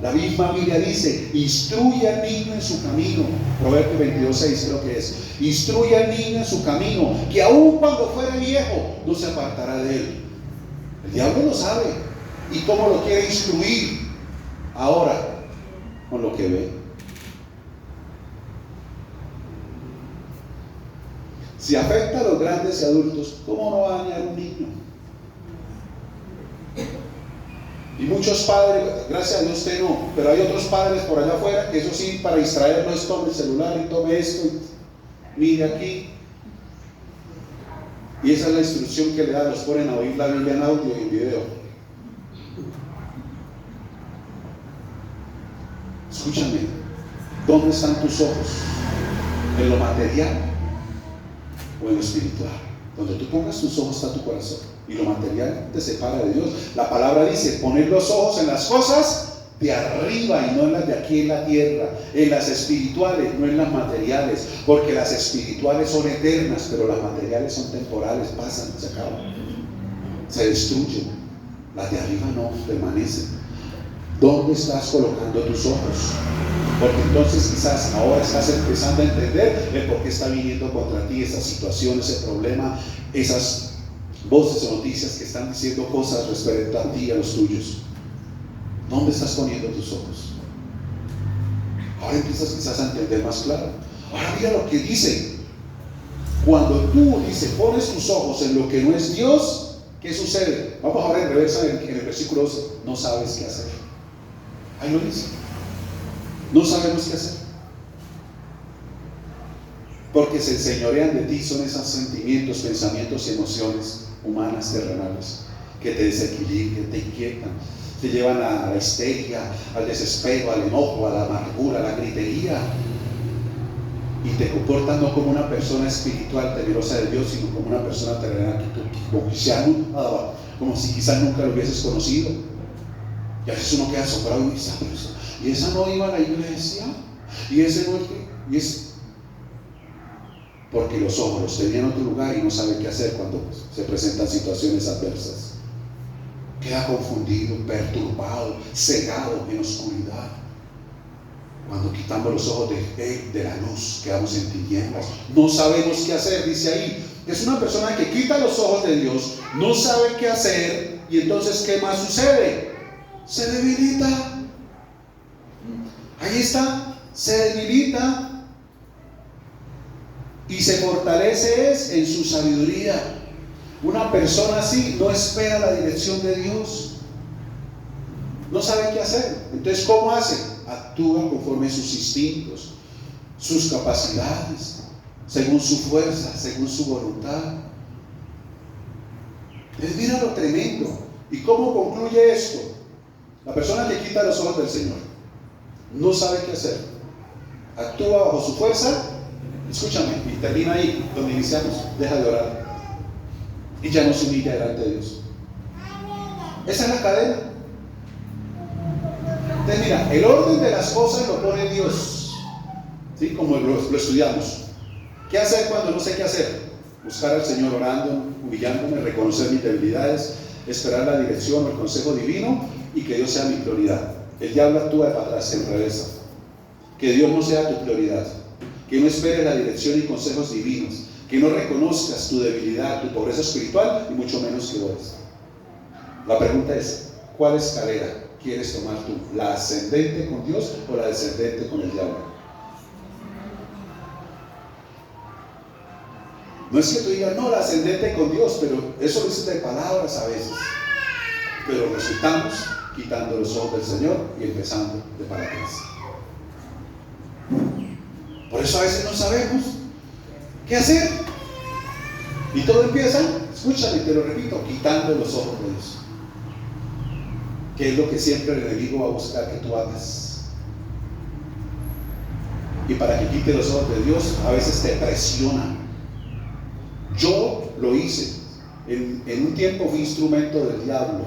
La misma Biblia dice, instruye al niño en su camino. Proverbios 22:6 creo que es. Instruye al niño en su camino, que aun cuando fuere viejo, no se apartará de él. El diablo lo sabe. ¿Y cómo lo quiere instruir? Ahora, con lo que ve. Si afecta a los grandes y adultos, ¿cómo no va a dañar a un niño? Y muchos padres, gracias a Dios usted no, pero hay otros padres por allá afuera que eso sí, para distraerlos, tome el celular y tome esto, y mire aquí. Y esa es la instrucción que le dan, los ponen a oír la Biblia en audio y en video. Escúchame, ¿dónde están tus ojos? ¿En lo material o en lo espiritual? Donde tú pongas tus ojos está tu corazón. Y lo material te separa de Dios. La palabra dice, poner los ojos en las cosas de arriba y no en las de aquí en la tierra. En las espirituales, no en las materiales. Porque las espirituales son eternas, pero las materiales son temporales, pasan, se acaban, se destruyen. Las de arriba no, permanecen. ¿Dónde estás colocando tus ojos? Porque entonces quizás ahora estás empezando a entender el por qué está viniendo contra ti esa situación, ese problema, esas voces o noticias que están diciendo cosas respecto a ti y a los tuyos. ¿Dónde estás poniendo tus ojos? Ahora empiezas quizás a entender más claro. Ahora mira lo que dice. Cuando tú pones tus ojos en lo que no es Dios, ¿qué sucede? Vamos ahora en reversa en el versículo 12. No sabes qué hacer. Ahí lo dice. No sabemos qué hacer. Porque se enseñorean de ti, son esos sentimientos, pensamientos y emociones humanas, terrenales, que te desequilibran, te inquietan, te llevan a la histeria, al desespero, al enojo, a la amargura, a la gritería, y te comportas no como una persona espiritual temerosa de Dios, sino como una persona terrenal, como si quizás nunca lo hubieses conocido. Y a veces uno queda asombrado y dice, ¿y esa no iba a la iglesia? ¿Y ese no es que? Y es porque los ojos los tenían en otro lugar y no sabe qué hacer cuando se presentan situaciones adversas. Queda confundido, perturbado, cegado en oscuridad. Cuando quitamos los ojos de la luz, quedamos en tinieblas. No sabemos qué hacer, dice ahí. Es una persona que quita los ojos de Dios, no sabe qué hacer, y entonces ¿qué más sucede? Se debilita. Ahí está, se debilita y se fortalece en su sabiduría. Una persona así no espera la dirección de Dios, no sabe qué hacer. Entonces, ¿cómo hace? Actúa conforme sus instintos, sus capacidades, según su fuerza, según su voluntad. Entonces, mira lo tremendo. ¿Y cómo concluye esto? La persona que quita los ojos del Señor no sabe qué hacer, actúa bajo su fuerza. Escúchame, y termina ahí donde iniciamos. Deja de orar y ya no se humilla delante de Dios. Esa es la cadena. Entonces mira, el orden de las cosas lo pone Dios, ¿sí? Como lo estudiamos. ¿Qué hacer cuando no sé qué hacer? Buscar al Señor orando, humillándome, reconocer mis debilidades, esperar la dirección o el consejo divino y que Dios sea mi prioridad. El diablo actúa de para atrás, se enrevesa. Que Dios no sea tu prioridad, que no esperes la dirección y consejos divinos, que no reconozcas tu debilidad, tu pobreza espiritual y mucho menos que ores. La pregunta es, ¿cuál escalera quieres tomar tú? ¿La ascendente con Dios o la descendente con el diablo? No es que tú digas, no, la ascendente con Dios, pero eso lo dices de palabras a veces, pero resultamos quitando los ojos del Señor y empezando de para atrás. Por eso a veces no sabemos qué hacer, y todo empieza, escúchame, te lo repito, quitando los ojos de Dios, que es lo que siempre el enemigo va a buscar que tú hagas. Y para que quite los ojos de Dios, a veces te presiona. Yo lo hice, en un tiempo fui instrumento del diablo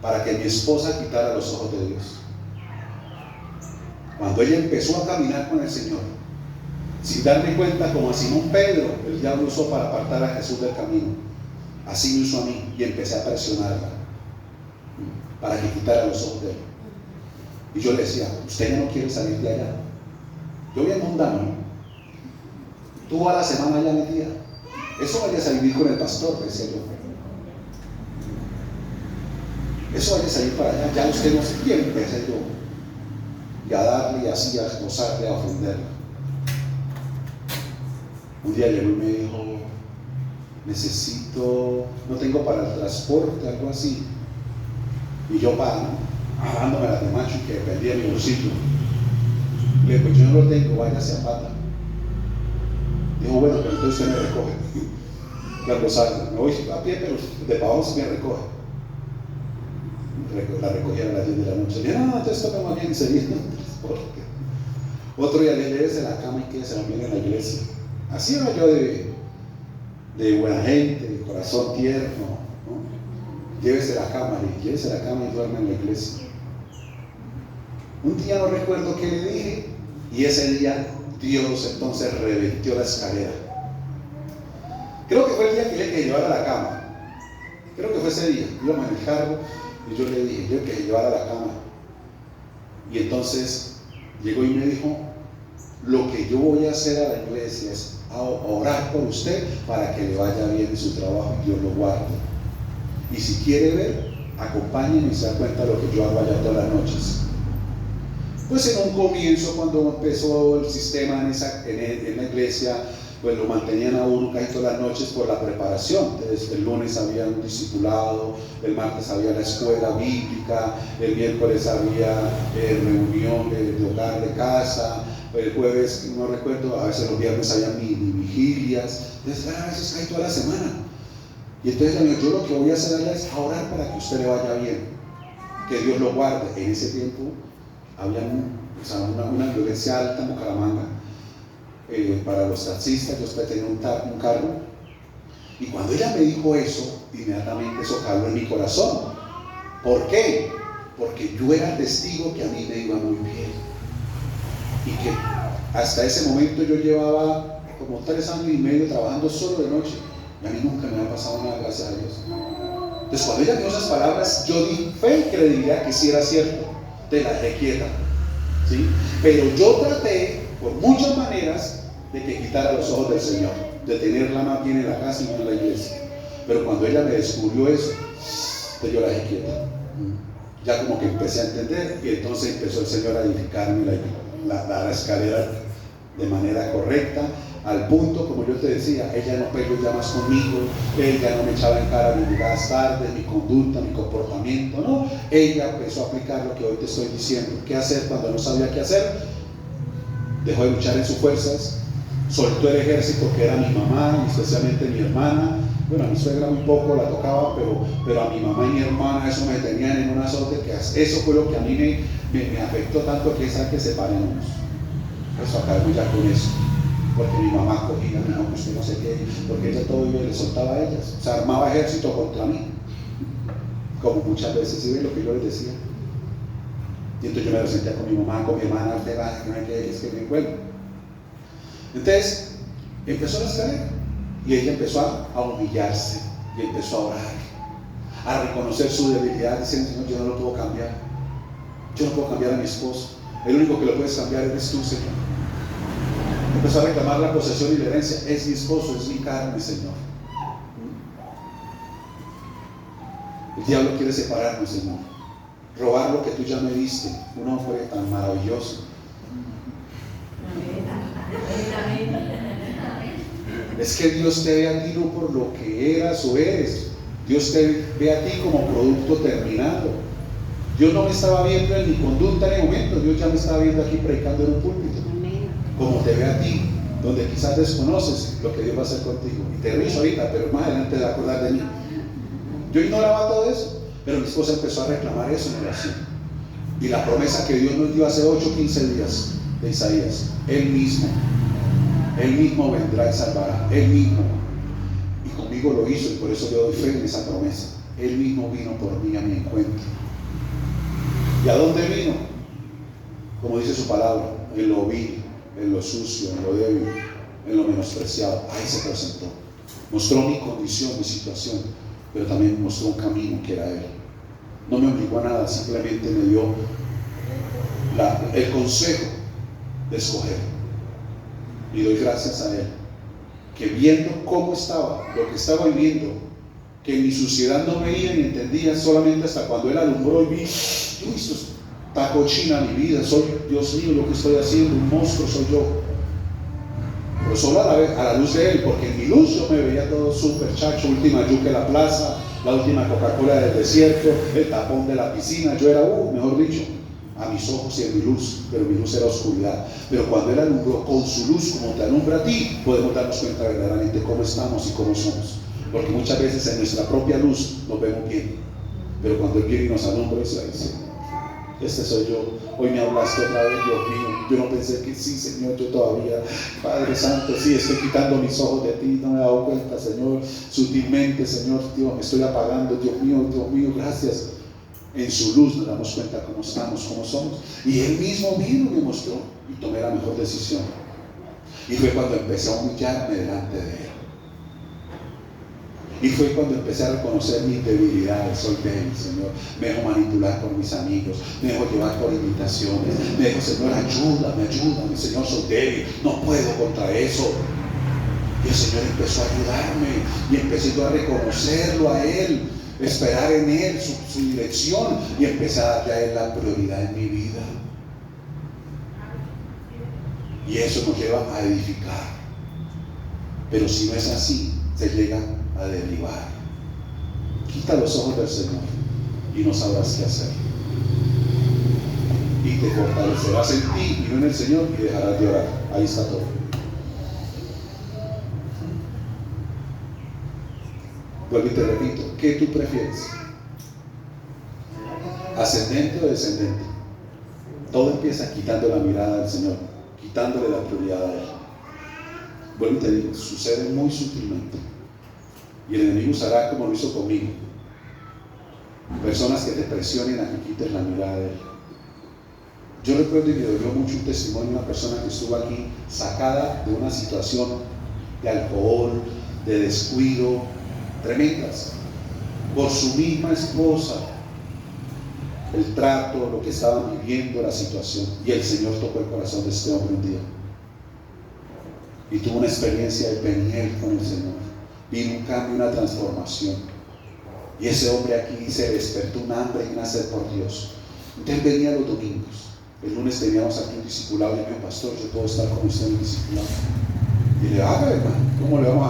para que mi esposa quitara los ojos de Dios. Cuando ella empezó a caminar con el Señor, sin darme cuenta, como a Simón Pedro, el diablo usó para apartar a Jesús del camino, así me usó a mí, y empecé a presionarla para que quitara los ojos de él. Y yo le decía, usted ya no quiere salir de allá. Yo bien mundano, ¿no? Tú a la semana ya metida, eso vayas a vivir con el pastor, decía yo. Eso vayas a ir para allá, ya usted no sé quién, empecé yo. Y a darle y así, a gozarle, a ofenderla. Un día llegó y me dijo, necesito, no tengo para el transporte, algo así. Y yo dándome la de macho y que perdía mi bolsillo. Le dije, pues yo no lo tengo, váyase a pata. Dijo, bueno, pero entonces usted me recoge. Cuando salga, me voy a pie, pero de pavón se me recoge. La recogieron a las 10 de la noche. Le dije, no, entonces toca más bien y se viene en transporte. Otro día le llévese la cama y que se la viene en la iglesia. Así era yo de buena gente, de corazón tierno, ¿no? Llévese la cama y duerme en la iglesia. Un día no recuerdo qué le dije, y ese día Dios entonces revirtió la escalera. Creo que fue el día que le llevara a la cama. Creo que fue ese día. Íbamos en el carro y yo le dije, yo que llevara a la cama. Y entonces llegó y me dijo, lo que yo voy a hacer a la iglesia es orar por usted para que le vaya bien en su trabajo y Dios lo guarde. Y si quiere ver, acompáñenme y se da cuenta de lo que yo hago allá todas las noches. Pues en un comienzo, cuando empezó el sistema en la iglesia, pues lo mantenían a uno casi todas las noches por la preparación. Entonces, el lunes había un discipulado, el martes había la escuela bíblica, el miércoles había reunión de hogar de casa, el jueves, no recuerdo, a veces los viernes había vigilias. Entonces, a veces casi toda la semana. Y entonces ella me dijo, yo lo que voy a hacer allá es a orar para que a usted le vaya bien, que Dios lo guarde. En ese tiempo había una violencia alta en Bucaramanga para los taxistas. Yo tenía un carro, y cuando ella me dijo eso, inmediatamente eso caló en mi corazón. ¿Por qué? Porque yo era testigo que a mí me iba muy bien, y que hasta ese momento yo llevaba como 3 años y medio trabajando solo de noche, y a mí nunca me había pasado nada, gracias a Dios. Entonces cuando ella me dio esas palabras, yo di fe que le diría que sí era cierto. Te la dejé quieta, ¿sí? Pero yo traté por muchas maneras de que quitara los ojos del Señor, de tenerla más bien en la casa y no en la iglesia. Pero cuando ella me descubrió eso, yo la dejé quieta. Ya como que empecé a entender, y entonces empezó el Señor a edificarme la escalera de manera correcta, al punto, como yo te decía, ella no peleó ya más conmigo, ella no me echaba en cara mis llegadas tardes, mi conducta, mi comportamiento, no. Ella empezó a aplicar lo que hoy te estoy diciendo. ¿Qué hacer cuando no sabía qué hacer? Dejó de luchar en sus fuerzas, soltó el ejército que era mi mamá, y especialmente mi hermana. Bueno, a mi suegra muy poco la tocaba, pero a mi mamá y mi hermana eso me tenían en un azote, que eso fue lo que a mí me afectó tanto, que es a que separémonos. Eso acabamos ya con eso, porque mi mamá cogía, no, pues no sé qué, porque ella todo iba y le soltaba a ellas, o sea, armaba ejército contra mí, como muchas veces. ¿Sí ven lo que yo les decía? Y entonces yo me lo sentía con mi mamá, con mi hermana, es que me encuentro. Entonces empezó la escalera, y ella empezó a humillarse, y empezó a orar, a reconocer su debilidad, diciendo: Señor, yo no lo puedo cambiar, yo no puedo cambiar a mi esposo, el único que lo puedes cambiar eres tú, Señor. Empezó a reclamar la posesión y la herencia. Es mi esposo, es mi carne, Señor. El diablo quiere separarnos, Señor, robar lo que tú ya me diste, un hombre tan maravilloso. Es que Dios te ve a ti no por lo que eras o eres. Dios te ve a ti como producto terminado. Dios no me estaba viendo en mi conducta en el momento, Dios ya me estaba viendo aquí predicando en un púlpito. Como te ve a ti, donde quizás desconoces lo que Dios va a hacer contigo. Y te ríes ahorita, pero más adelante te vas a acordar de mí. Yo ignoraba todo eso, pero mi esposa empezó a reclamar eso en oración. Y la promesa que Dios nos dio hace 8 o 15 días de Isaías: Él mismo vendrá y salvará, Él mismo. Y conmigo lo hizo, y por eso yo doy fe en esa promesa. Él mismo vino por mí a mi encuentro. ¿Y a dónde vino? Como dice su palabra, en lo vil, en lo sucio, en lo débil, en lo menospreciado. Ahí se presentó. Mostró mi condición, mi situación, pero también mostró un camino que era Él. No me obligó a nada, simplemente me dio el consejo de escoger. Y doy gracias a Él, que viendo cómo estaba, lo que estaba viviendo, que en mi suciedad no veía ni entendía, solamente hasta cuando Él alumbró y vi: uy, esto está cochina mi vida, soy, Dios mío, lo que estoy haciendo, un monstruo soy yo. Pero solo a la luz de Él, porque en mi luz yo me veía todo súper chacho, última yuca en la plaza, la última Coca-Cola del desierto, el tapón de la piscina. Yo era, mejor dicho, a mis ojos y en mi luz, pero mi luz era oscuridad. Pero cuando Él alumbró con su luz, como te alumbra a ti, podemos darnos cuenta verdaderamente cómo estamos y cómo somos. Porque muchas veces en nuestra propia luz nos vemos bien, pero cuando Él viene y nos alumbra, eso dice: este soy yo. Hoy me hablaste otra vez, Dios mío. Yo no pensé que sí, Señor, yo todavía, Padre Santo, sí, estoy quitando mis ojos de ti, no me he dado cuenta, Señor, sutilmente, Señor, Dios, me estoy apagando, Dios mío, gracias. En su luz nos damos cuenta cómo estamos, cómo somos. Y Él mismo vino y me mostró, y tomé la mejor decisión. Y fue cuando empecé a humillarme delante de Él. Y fue cuando empecé a reconocer mis debilidades. Soy débil, Señor. Me dejo manipular por mis amigos, me dejo llevar por invitaciones, me dejo: Señor, ayúdame, Señor, soy débil, no puedo contra eso. Y el Señor empezó a ayudarme, y empecé yo a reconocerlo a Él, esperar en Él su dirección, y empecé a darle a Él la prioridad en mi vida. Y eso nos lleva a edificar. Pero si no es así, se llega a derribar. Quita los ojos del Señor y no sabrás qué hacer, y te fortalecerás en ti y no en el Señor, y dejarás de orar. Ahí está todo. Vuelvo y te repito, ¿qué tú prefieres? ¿Ascendente o descendente? Todo empieza quitando la mirada del Señor, quitándole la prioridad a Él. Vuelvo y te digo, sucede muy sutilmente. Y el enemigo usará como lo hizo conmigo. Personas que te presionen a que quites la mirada de Él. Yo recuerdo y me dolió mucho un testimonio de una persona que estuvo aquí sacada de una situación de alcohol, de descuido, tremendas, por su misma esposa, el trato, lo que estaban viviendo, la situación, y el Señor tocó el corazón de este hombre un día y tuvo una experiencia de peniel con el Señor. Vino un cambio, una transformación, y ese hombre aquí se despertó un hambre y una sed por Dios. Entonces venía los domingos. El lunes teníamos aquí un discipulado y le dijo: pastor, yo puedo estar con usted en el discipulado. Y le digo: haga, hermano, ¿cómo le vamos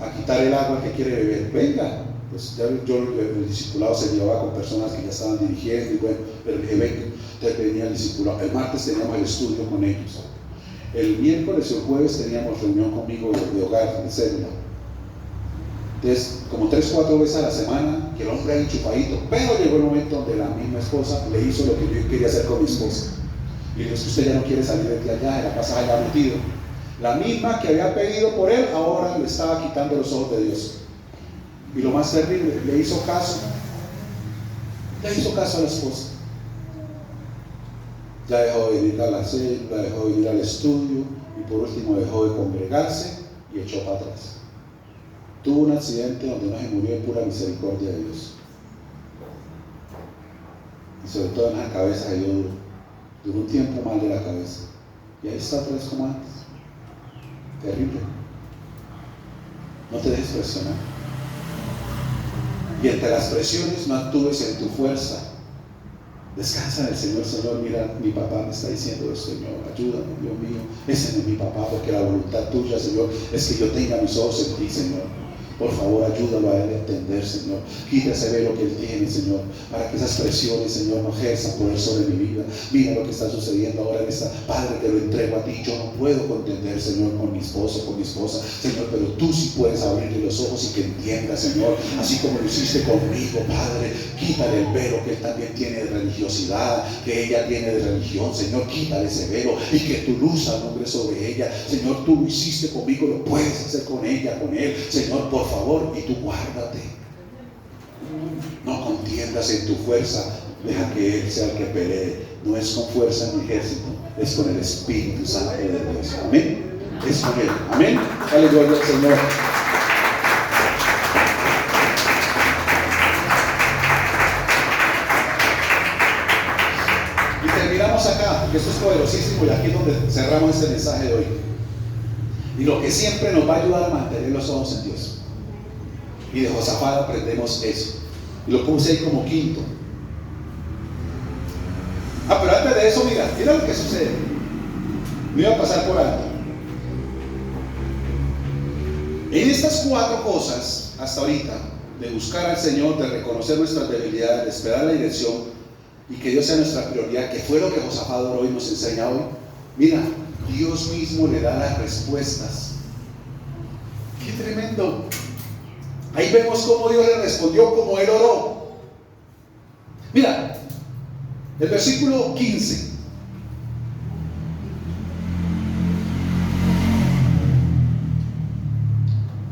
a quitar el agua que quiere beber? Venga. Pues ya el discipulado se llevaba con personas que ya estaban dirigiendo, y bueno, pero le dije: venga. Entonces venía el discipulado. El martes teníamos el estudio con ellos. El miércoles y el jueves teníamos reunión conmigo de hogar, de célula. Entonces, como 3-4 veces a la semana, que el hombre ahí chupadito, pero llegó el momento donde la misma esposa le hizo lo que yo quería hacer con mi esposa. Y le dijo: es que usted ya no quiere salir de allá, de la casa allá metido. La misma que había pedido por él, ahora le estaba quitando los ojos de Dios. Y lo más terrible, le hizo caso a la esposa. Ya dejó de venir a la célula, dejó de venir al estudio, y por último dejó de congregarse y echó para atrás. Tuvo un accidente donde no se murió en pura misericordia de Dios. Y sobre todo en la cabeza cayó duro. Duró un tiempo mal de la cabeza. Y ahí está otra vez como antes. Terrible. No te dejes presionar. Y entre las presiones no actúes en tu fuerza. Descansa en el Señor. Señor, mira, mi papá me está diciendo esto, Señor, ayúdame, Dios mío. Ese no es mi papá, porque la voluntad tuya, Señor, es que yo tenga mis ojos en ti, Señor. Por favor, ayúdalo a él a entender, Señor. Quita ese velo que él tiene, Señor, para que esas presiones, Señor, no ejerzan poder sobre mi vida. Mira lo que está sucediendo ahora en esta. Padre, te lo entrego a ti. Yo no puedo contender, Señor, con mi esposo, con mi esposa, Señor, pero tú sí puedes abrirle los ojos y que entienda, Señor, así como lo hiciste conmigo, Padre. Quítale el velo que él también tiene de religiosidad, que ella tiene de religión, Señor. Quítale ese velo y que tu luz alumbre sobre ella. Señor, tú lo hiciste conmigo, lo puedes hacer con ella, con él, Señor, por favor, y tú guárdate. No contiendas en tu fuerza, deja que él sea el que pelee. No es con fuerza ni ejército, es con el Espíritu Santo de Dios. Amén. Es con él. Amén. Dale gloria al Señor. Y terminamos acá, porque esto es poderosísimo, y aquí es donde cerramos este mensaje de hoy. Y lo que siempre nos va a ayudar a mantener los ojos en Dios. Y de Josafat aprendemos eso. Y lo puse ahí como quinto. Pero antes de eso, mira lo que sucede. Me iba a pasar por alto. En estas 4 cosas, hasta ahorita, de buscar al Señor, de reconocer nuestras debilidades, de esperar la dirección y que Dios sea nuestra prioridad, que fue lo que Josafat hoy nos enseña hoy. Mira, Dios mismo le da las respuestas. ¡Qué tremendo! Ahí vemos cómo Dios le respondió como él oró. Mira, el versículo 15.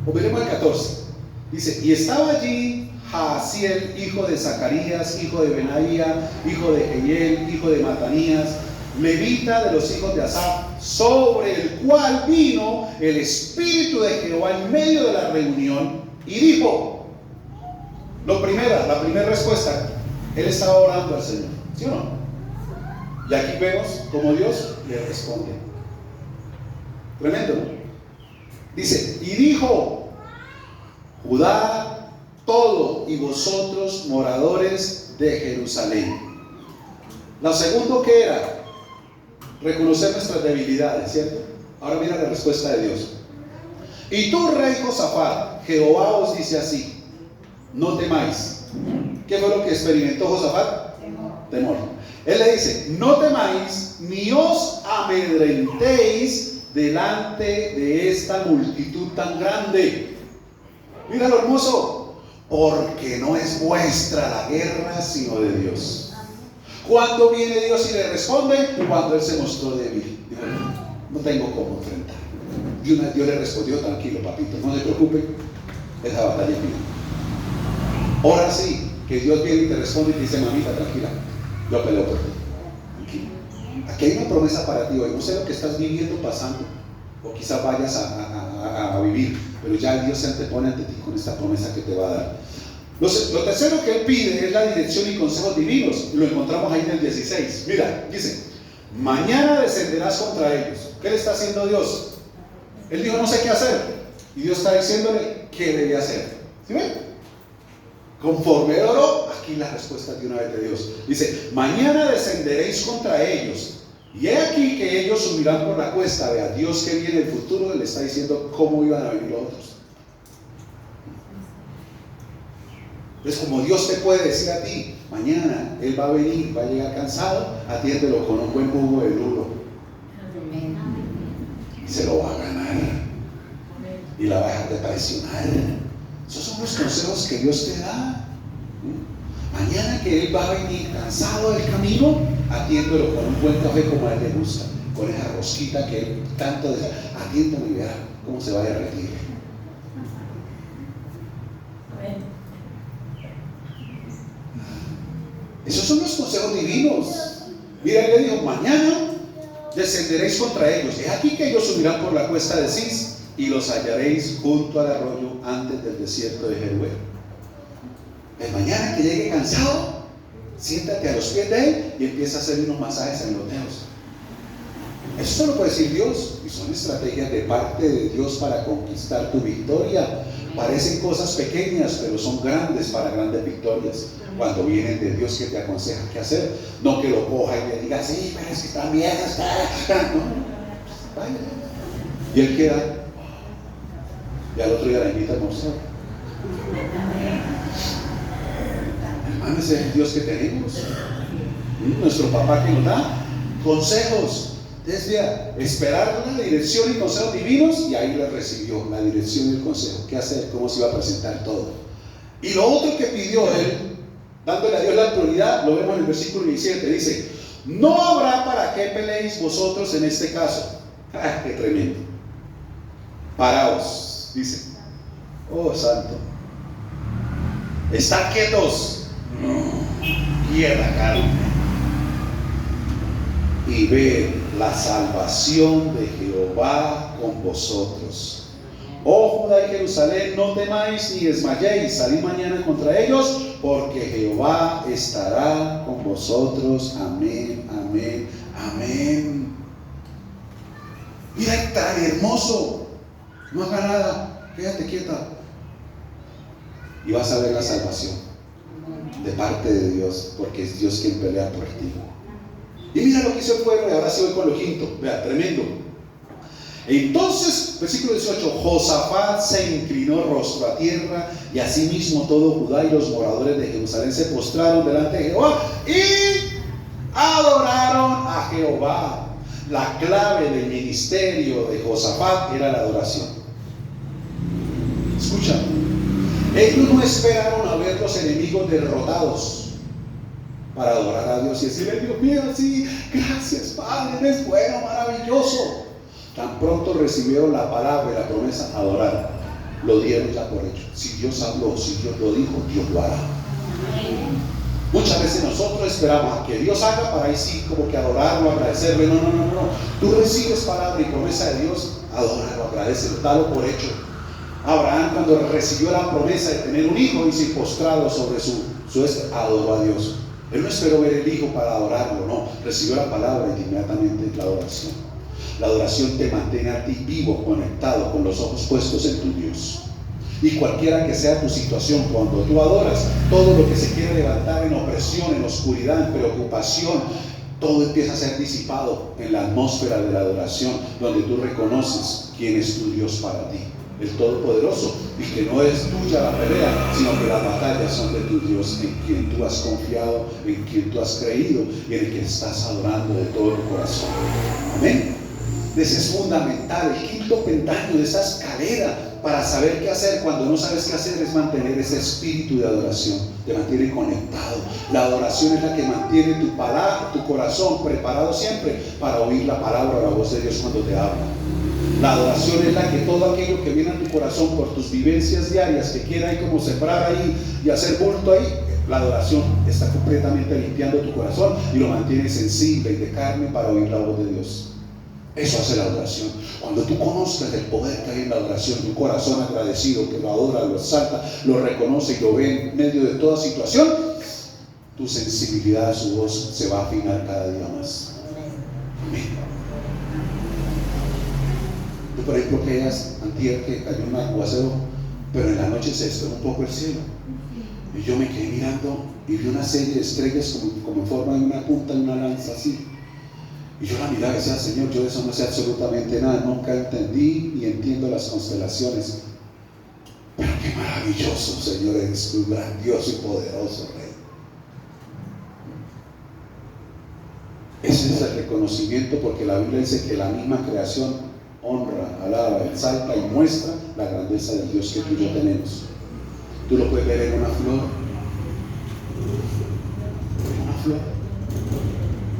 O veremos el 14. Dice: y estaba allí Jaasiel, hijo de Zacarías, hijo de Benaía, hijo de Jehiel, hijo de Matanías, levita de los hijos de Asaf, sobre el cual vino el Espíritu de Jehová en medio de la reunión. Y dijo, la primera respuesta, él estaba orando al Señor, ¿sí o no? Y aquí vemos cómo Dios le responde. Tremendo, ¿no? Dice: y dijo, Judá todo, y vosotros moradores de Jerusalén. Lo segundo, que era reconocer nuestras debilidades, ¿cierto? Ahora mira la respuesta de Dios. Y tú, rey Josafat, Jehová os dice así: no temáis. ¿Qué fue lo que experimentó Josafat? Temor. Él le dice: no temáis, ni os amedrentéis delante de esta multitud tan grande. Mira lo hermoso. Porque no es vuestra la guerra, sino de Dios. ¿Cuándo viene Dios y le responde? Cuando Él se mostró débil. Dijo, no tengo cómo enfrentar. Dios le respondió, tranquilo papito, no se preocupe, esa batalla es mía. Ahora sí, que Dios viene y te responde y te dice, mamita, tranquila, yo peleo por ti. Tranquilo. Aquí hay una promesa para ti hoy. No sé lo que estás viviendo, pasando, o quizás vayas a vivir, pero ya Dios se antepone ante ti con esta promesa que te va a dar. Lo tercero que Él pide es la dirección y consejos divinos. Lo encontramos ahí en el 16. Mira, dice, mañana descenderás contra ellos. ¿Qué le está haciendo Dios? Él dijo, no sé qué hacer. Y Dios está diciéndole qué debe hacer. ¿Sí ven? Conforme Él oró, aquí la respuesta de una vez de Dios. Dice, mañana descenderéis contra ellos. Y he aquí que ellos subirán por la cuesta. Vea, Dios que viene el futuro le está diciendo cómo iban a venir los otros. Entonces, como Dios te puede decir a ti, mañana Él va a venir, va a llegar cansado, atiéndelo con un buen jugo de lulo. Y se lo va a ganar. Y la va a dejar de traicionar. Esos son los consejos que Dios te da. Mañana que Él va a venir cansado del camino, atiéndelo con un buen café como a Él le gusta, con esa rosquita que Él tanto desea. Atiéndelo y verá cómo se va a derretir. Esos son los consejos divinos. Mira, Él le dijo, mañana descenderéis contra ellos. Es aquí que ellos subirán por la cuesta de Cis y los hallaréis junto al arroyo antes del desierto de Jeruel. El mañana que llegue cansado, siéntate a los pies de Él y empieza a hacer unos masajes en los dedos. Eso lo puede decir Dios, y son estrategias de parte de Dios para conquistar tu victoria. Parecen cosas pequeñas, pero son grandes para grandes victorias. Cuando vienen de Dios que te aconseja qué hacer, no que lo coja y le diga, sí, pero es que está bien, no, vaya. Y Él queda, y al otro día la invita a almorzar. Hermano, ese es el Dios que tenemos. Nuestro papá que nos da consejos. Desde esperar la dirección y consejos divinos, y ahí le recibió la dirección y el consejo. ¿Qué hacer? ¿Cómo se iba a presentar todo? Y lo otro que pidió Él, dándole a Dios la prioridad, lo vemos en el versículo 17, dice, no habrá para qué peleéis vosotros en este caso. ¡Ah, qué tremendo! Paraos, dice. Oh, santo. Estad quietos. No, quieta carne. Y ved la salvación de Jehová con vosotros. Oh Judá y Jerusalén, no temáis ni desmayéis, salid mañana contra ellos, porque Jehová estará con vosotros. Amén, amén, amén. Mira, tan hermoso. No haga nada, quédate quieta. Y vas a ver la salvación de parte de Dios, porque es Dios quien pelea por ti. Y mira lo que hizo el pueblo, y ahora sí voy con lo quinto. Vea, tremendo. Entonces, versículo 18, Josafat se inclinó rostro a tierra, y asimismo todo Judá y los moradores de Jerusalén se postraron delante de Jehová y adoraron a Jehová. La clave del ministerio de Josafat era la adoración. Escucha, ellos no esperaron a ver los enemigos derrotados para adorar a Dios y decirle, Dios mío, sí, gracias Padre, eres bueno, maravilloso. Tan pronto recibieron la palabra y la promesa, adorar, lo dieron ya por hecho. Si Dios habló, si Dios lo dijo, Dios lo hará. Muchas veces nosotros esperamos a que Dios haga para ahí sí como que adorarlo, agradecerle. No. Tú recibes palabra y promesa de Dios, adóralo, agradecelo, dalo por hecho. Abraham, cuando recibió la promesa de tener un hijo y se postrado sobre su adoró a Dios. Él no esperó ver el hijo para adorarlo, no. Recibió la palabra y inmediatamente la adoración. La adoración te mantiene a ti vivo, conectado, con los ojos puestos en tu Dios. Y cualquiera que sea tu situación, cuando tú adoras, todo lo que se quiere levantar en opresión, en oscuridad, en preocupación, todo empieza a ser disipado en la atmósfera de la adoración, donde tú reconoces quién es tu Dios para ti, el Todopoderoso, y que no es tuya la pelea, sino que las batallas son de tu Dios, en quien tú has confiado, en quien tú has creído y en el que estás adorando de todo tu corazón. Amén. Ese es fundamental. El quinto peldaño de esa escalera para saber qué hacer cuando no sabes qué hacer es mantener ese espíritu de adoración, te mantiene conectado. La adoración es la que mantiene tu palabra, tu corazón preparado siempre para oír la palabra o la voz de Dios cuando te habla. La adoración es la que todo aquello que viene a tu corazón por tus vivencias diarias, que quiera ahí como sembrar ahí y hacer bulto ahí, la adoración está completamente limpiando tu corazón y lo mantiene sensible y de carne para oír la voz de Dios. Eso hace la adoración. Cuando tú conozcas el poder que hay en la adoración, tu corazón agradecido que lo adora, lo exalta, lo reconoce y lo ve en medio de toda situación, tu sensibilidad a su voz se va a afinar cada día más. Amén. Yo, por ejemplo, que antier que cayó un aguacero, pero en la noche se despejó un poco el cielo y yo me quedé mirando y vi una serie de estrellas como en forma de una punta de una lanza así. Y yo la miraba y decía, Señor, yo de eso no sé absolutamente nada, nunca entendí ni entiendo las constelaciones. Pero qué maravilloso, Señor, eres tú, grandioso y poderoso Rey. Ese es el reconocimiento, porque la Biblia dice que la misma creación honra, alaba, exalta y muestra la grandeza del Dios que tú y yo tenemos. Tú lo puedes ver en una flor,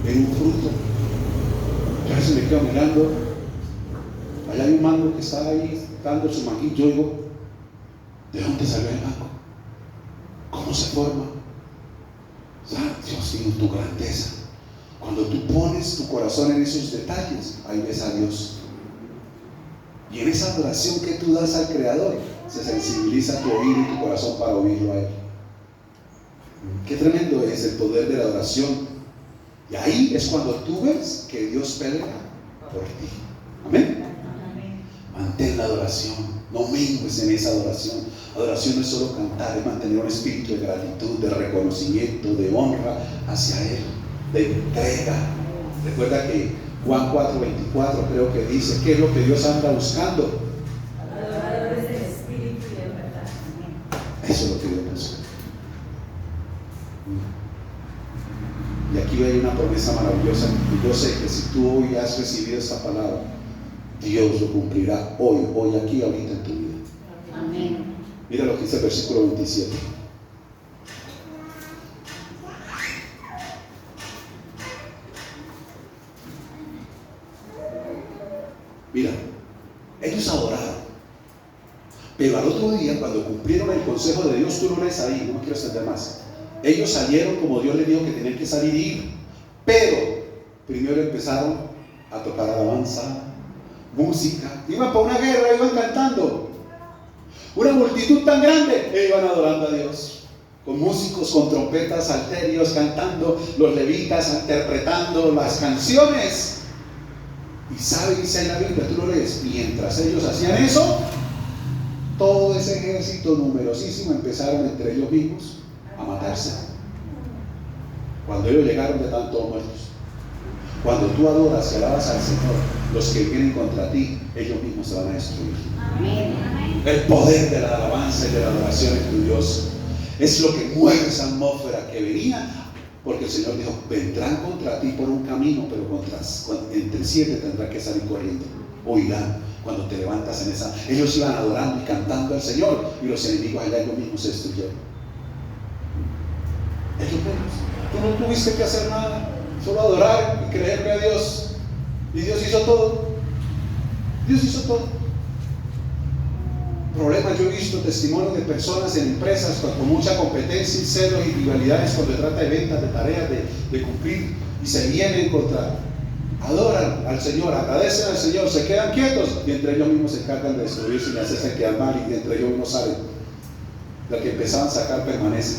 en un fruto. Yo a veces me quedo mirando, allá hay un mango que está ahí dando su manguito. Yo digo, ¿de dónde salió el mango? ¿Cómo se forma? Dios mío, tu grandeza. Cuando tú pones tu corazón en esos detalles, ahí ves a Dios. Y en esa adoración que tú das al Creador, se sensibiliza tu oído y tu corazón para oírlo a Él. Qué tremendo es el poder de la adoración. Y ahí es cuando tú ves que Dios pelea por ti. Amén. Mantén la adoración, no mengues en esa adoración. Adoración no es solo cantar, es mantener un espíritu de gratitud, de reconocimiento, de honra hacia Él, de entrega. Recuerda que Juan 4:24 creo que dice, ¿qué es lo que Dios anda buscando? Adoradores del espíritu y de verdad. Eso es lo que Dios busca. Y aquí hay una promesa maravillosa, y yo sé que si tú hoy has recibido esta palabra, Dios lo cumplirá hoy aquí, ahorita en tu vida. Amén. Mira lo que dice el versículo 27. Mira, ellos adoraron, pero al otro día, cuando cumplieron el consejo de Dios, tú lo lees ahí, no me quiero extender más. Ellos salieron como Dios les dijo que tenían que salir y ir, pero primero empezaron a tocar alabanza, música, iban para una guerra, iban cantando, una multitud tan grande, e iban adorando a Dios, con músicos, con trompetas, salterios, cantando, los levitas interpretando las canciones. Y sabe, dice en la Biblia, tú lo lees, mientras ellos hacían eso, todo ese ejército numerosísimo empezaron entre ellos mismos a matarse. Cuando ellos llegaron, de tantos muertos. Cuando tú adoras y alabas al Señor, los que vienen contra ti, ellos mismos se van a destruir. Amén. El poder de la alabanza y de la adoración es tu Dios. Es lo que mueve esa atmósfera que venía, porque el Señor dijo, vendrán contra ti por un camino, pero entre 7 tendrán que salir corriendo. Oirán cuando te levantas en esa. Ellos iban adorando y cantando al Señor, y los enemigos allá ellos mismos se destruyeron. Ellos mismos. Tú no tuviste que hacer nada, solo adorar y creerle a Dios. Y Dios hizo todo. Dios hizo todo. Problemas, yo he visto testimonios de personas en empresas con mucha competencia y celos y rivalidades cuando se trata de ventas, de tareas, de cumplir, y se vienen contra, adoran al Señor, agradecen al Señor, se quedan quietos y entre ellos mismos se encargan de destruirse y le hacen quedar mal, y entre ellos mismos salen. La que empezaban a sacar permanece.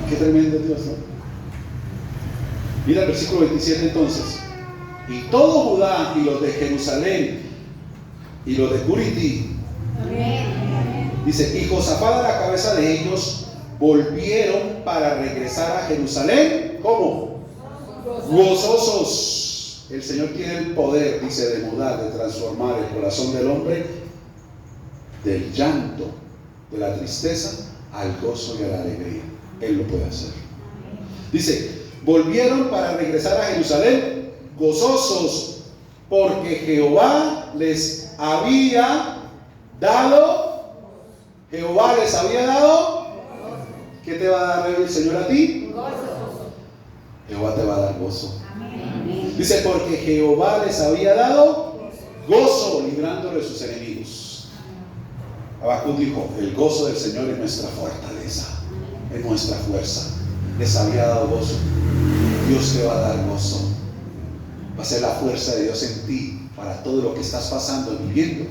Qué tremendo Dios, ¿no? Mira el versículo 27 entonces. Y todo Judá y los de Jerusalén y los de Curití, dice, y Josafat a la cabeza de ellos volvieron para regresar a Jerusalén. ¿Cómo? Gozosos. El Señor tiene el poder, dice, de mudar, de transformar el corazón del hombre del llanto, de la tristeza, al gozo y a la alegría. Él lo puede hacer. Dice, volvieron para regresar a Jerusalén gozosos, porque Jehová les había dado. Jehová les había dado. ¿Qué te va a dar el Señor a ti? Jehová te va a dar gozo. Dice, porque Jehová les había dado gozo, librándole de sus enemigos. Habacuc dijo, el gozo del Señor es nuestra fortaleza, es nuestra fuerza. Les había dado gozo. Dios te va a dar gozo. Va a ser la fuerza de Dios en ti para todo lo que estás pasando y viviendo.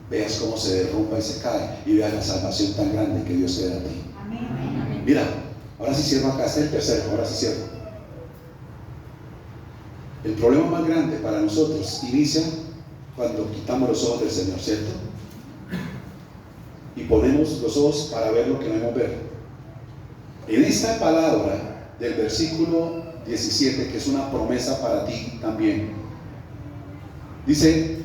Veas cómo se derrumba y se cae, y veas la salvación tan grande que Dios te da a ti. Mira, ahora sí cierro acá, este es el tercero, ahora sí cierro. El problema más grande para nosotros inicia cuando quitamos los ojos del Señor, ¿cierto? Y ponemos los ojos para ver lo que debemos ver. En esta palabra del versículo 17, que es una promesa para ti también, dice,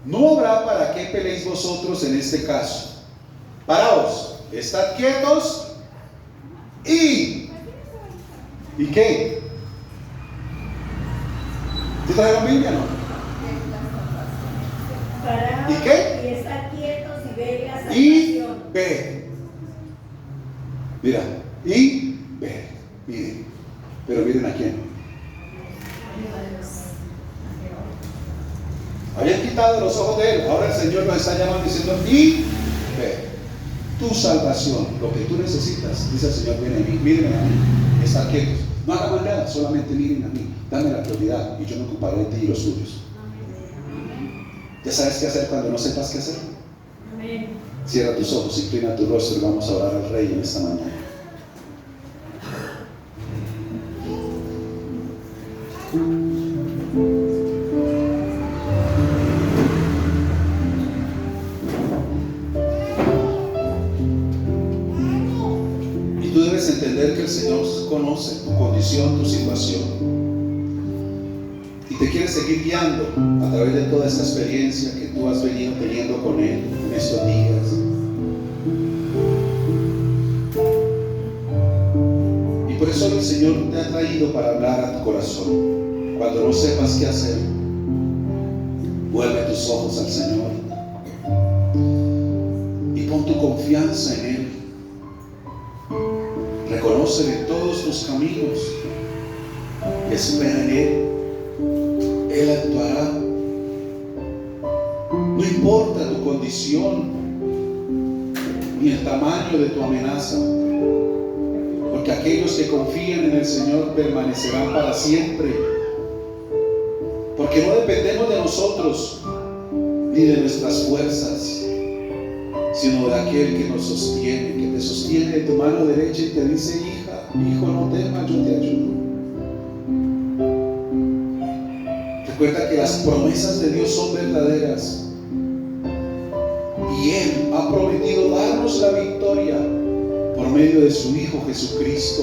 no habrá para qué peleéis vosotros en este caso. Paraos, estad quietos ¿y qué? ¿Tú traes la Biblia, no? ¿Y qué? Y estar quietos y ver la salvación. Y ver. Mira, y ver. Miren. Pero miren a quién. Habían quitado los ojos de él. Ahora el Señor nos está llamando diciendo y ver. Tu salvación, lo que tú necesitas, dice el Señor, viene a mí, miren a mí, estar quietos. No hagan más nada, solamente miren a mí. Dame la prioridad y yo me ocuparé de ti y los tuyos. ¿Ya sabes qué hacer cuando no sepas qué hacer? Amén. Cierra tus ojos, inclina tu rostro y vamos a orar al Rey en esta mañana. Y tú debes entender que el Señor conoce tu condición, tu situación. Y te quiere seguir guiando a través de toda esta experiencia que tú has venido teniendo con Él en estos días. Y por eso el Señor te ha traído para hablar a tu corazón. Cuando no sepas qué hacer, vuelve tus ojos al Señor y pon tu confianza en Él. Reconócele todos tus caminos. Espera en Él. Él actuará. No importa tu condición ni el tamaño de tu amenaza, porque aquellos que confían en el Señor permanecerán para siempre, porque no dependemos de nosotros ni de nuestras fuerzas, sino de aquel que nos sostiene, que te sostiene de tu mano derecha y te dice, hija, hijo, no temas, yo te ayudo. Recuerda que las promesas de Dios son verdaderas y Él ha prometido darnos la victoria por medio de su Hijo Jesucristo.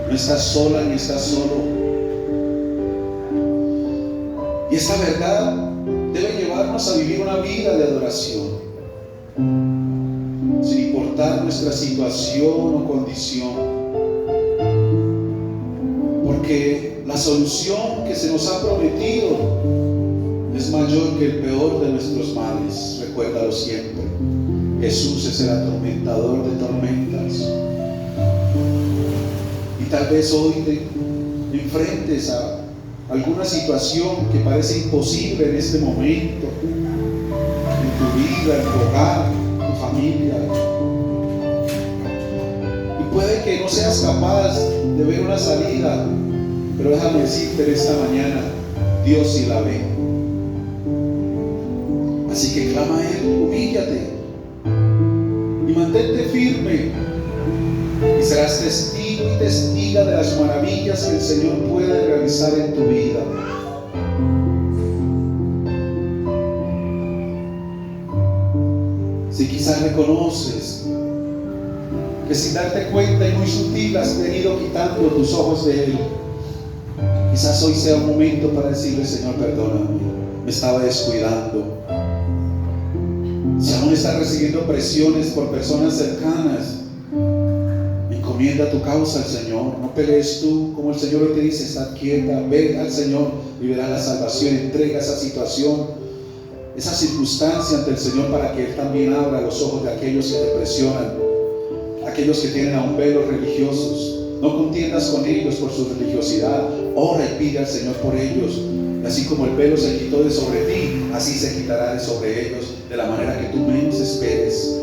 No estás sola ni estás solo. Y esta verdad debe llevarnos a vivir una vida de adoración, sin importar nuestra situación o condición. Porque la solución que se nos ha prometido es mayor que el peor de nuestros males. Recuérdalo siempre. Jesús es el atormentador de tormentas. Y tal vez hoy te enfrentes a alguna situación que parece imposible en este momento, en tu vida, en tu hogar, en tu familia. Y puede que no seas capaz de ver una salida, pero déjame decirte en esta mañana, Dios sí la ve. Así que clama a Él, humíllate y mantente firme, y serás testigo y testiga de las maravillas que el Señor puede realizar en tu vida. Si quizás reconoces que sin darte cuenta y muy sutil has venido quitando tus ojos de Él, quizás hoy sea un momento para decirle, Señor, perdóname, me estaba descuidando. Si aún estás recibiendo presiones por personas cercanas, encomienda tu causa al Señor. No pelees tú, como el Señor te dice, estad quieta, ven al Señor y verás la salvación. Entrega esa situación, esa circunstancia ante el Señor para que Él también abra los ojos de aquellos que te presionan, aquellos que tienen aún velos religiosos. No contiendas con ellos por su religiosidad. Ora y pide al Señor por ellos. Así como el velo se quitó de sobre ti, así se quitará de sobre ellos, de la manera que tú menos esperes.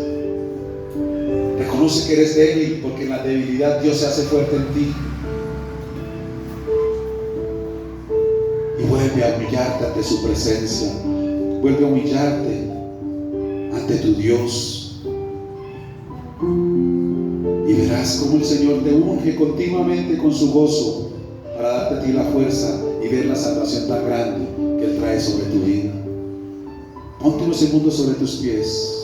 Reconoce que eres débil, porque en la debilidad Dios se hace fuerte en ti. Y vuelve a humillarte ante su presencia. Vuelve a humillarte ante tu Dios. Y verás cómo el Señor te unge continuamente con su gozo para darte a ti la fuerza y ver la salvación tan grande que Él trae sobre tu vida. Ponte unos segundos sobre tus pies.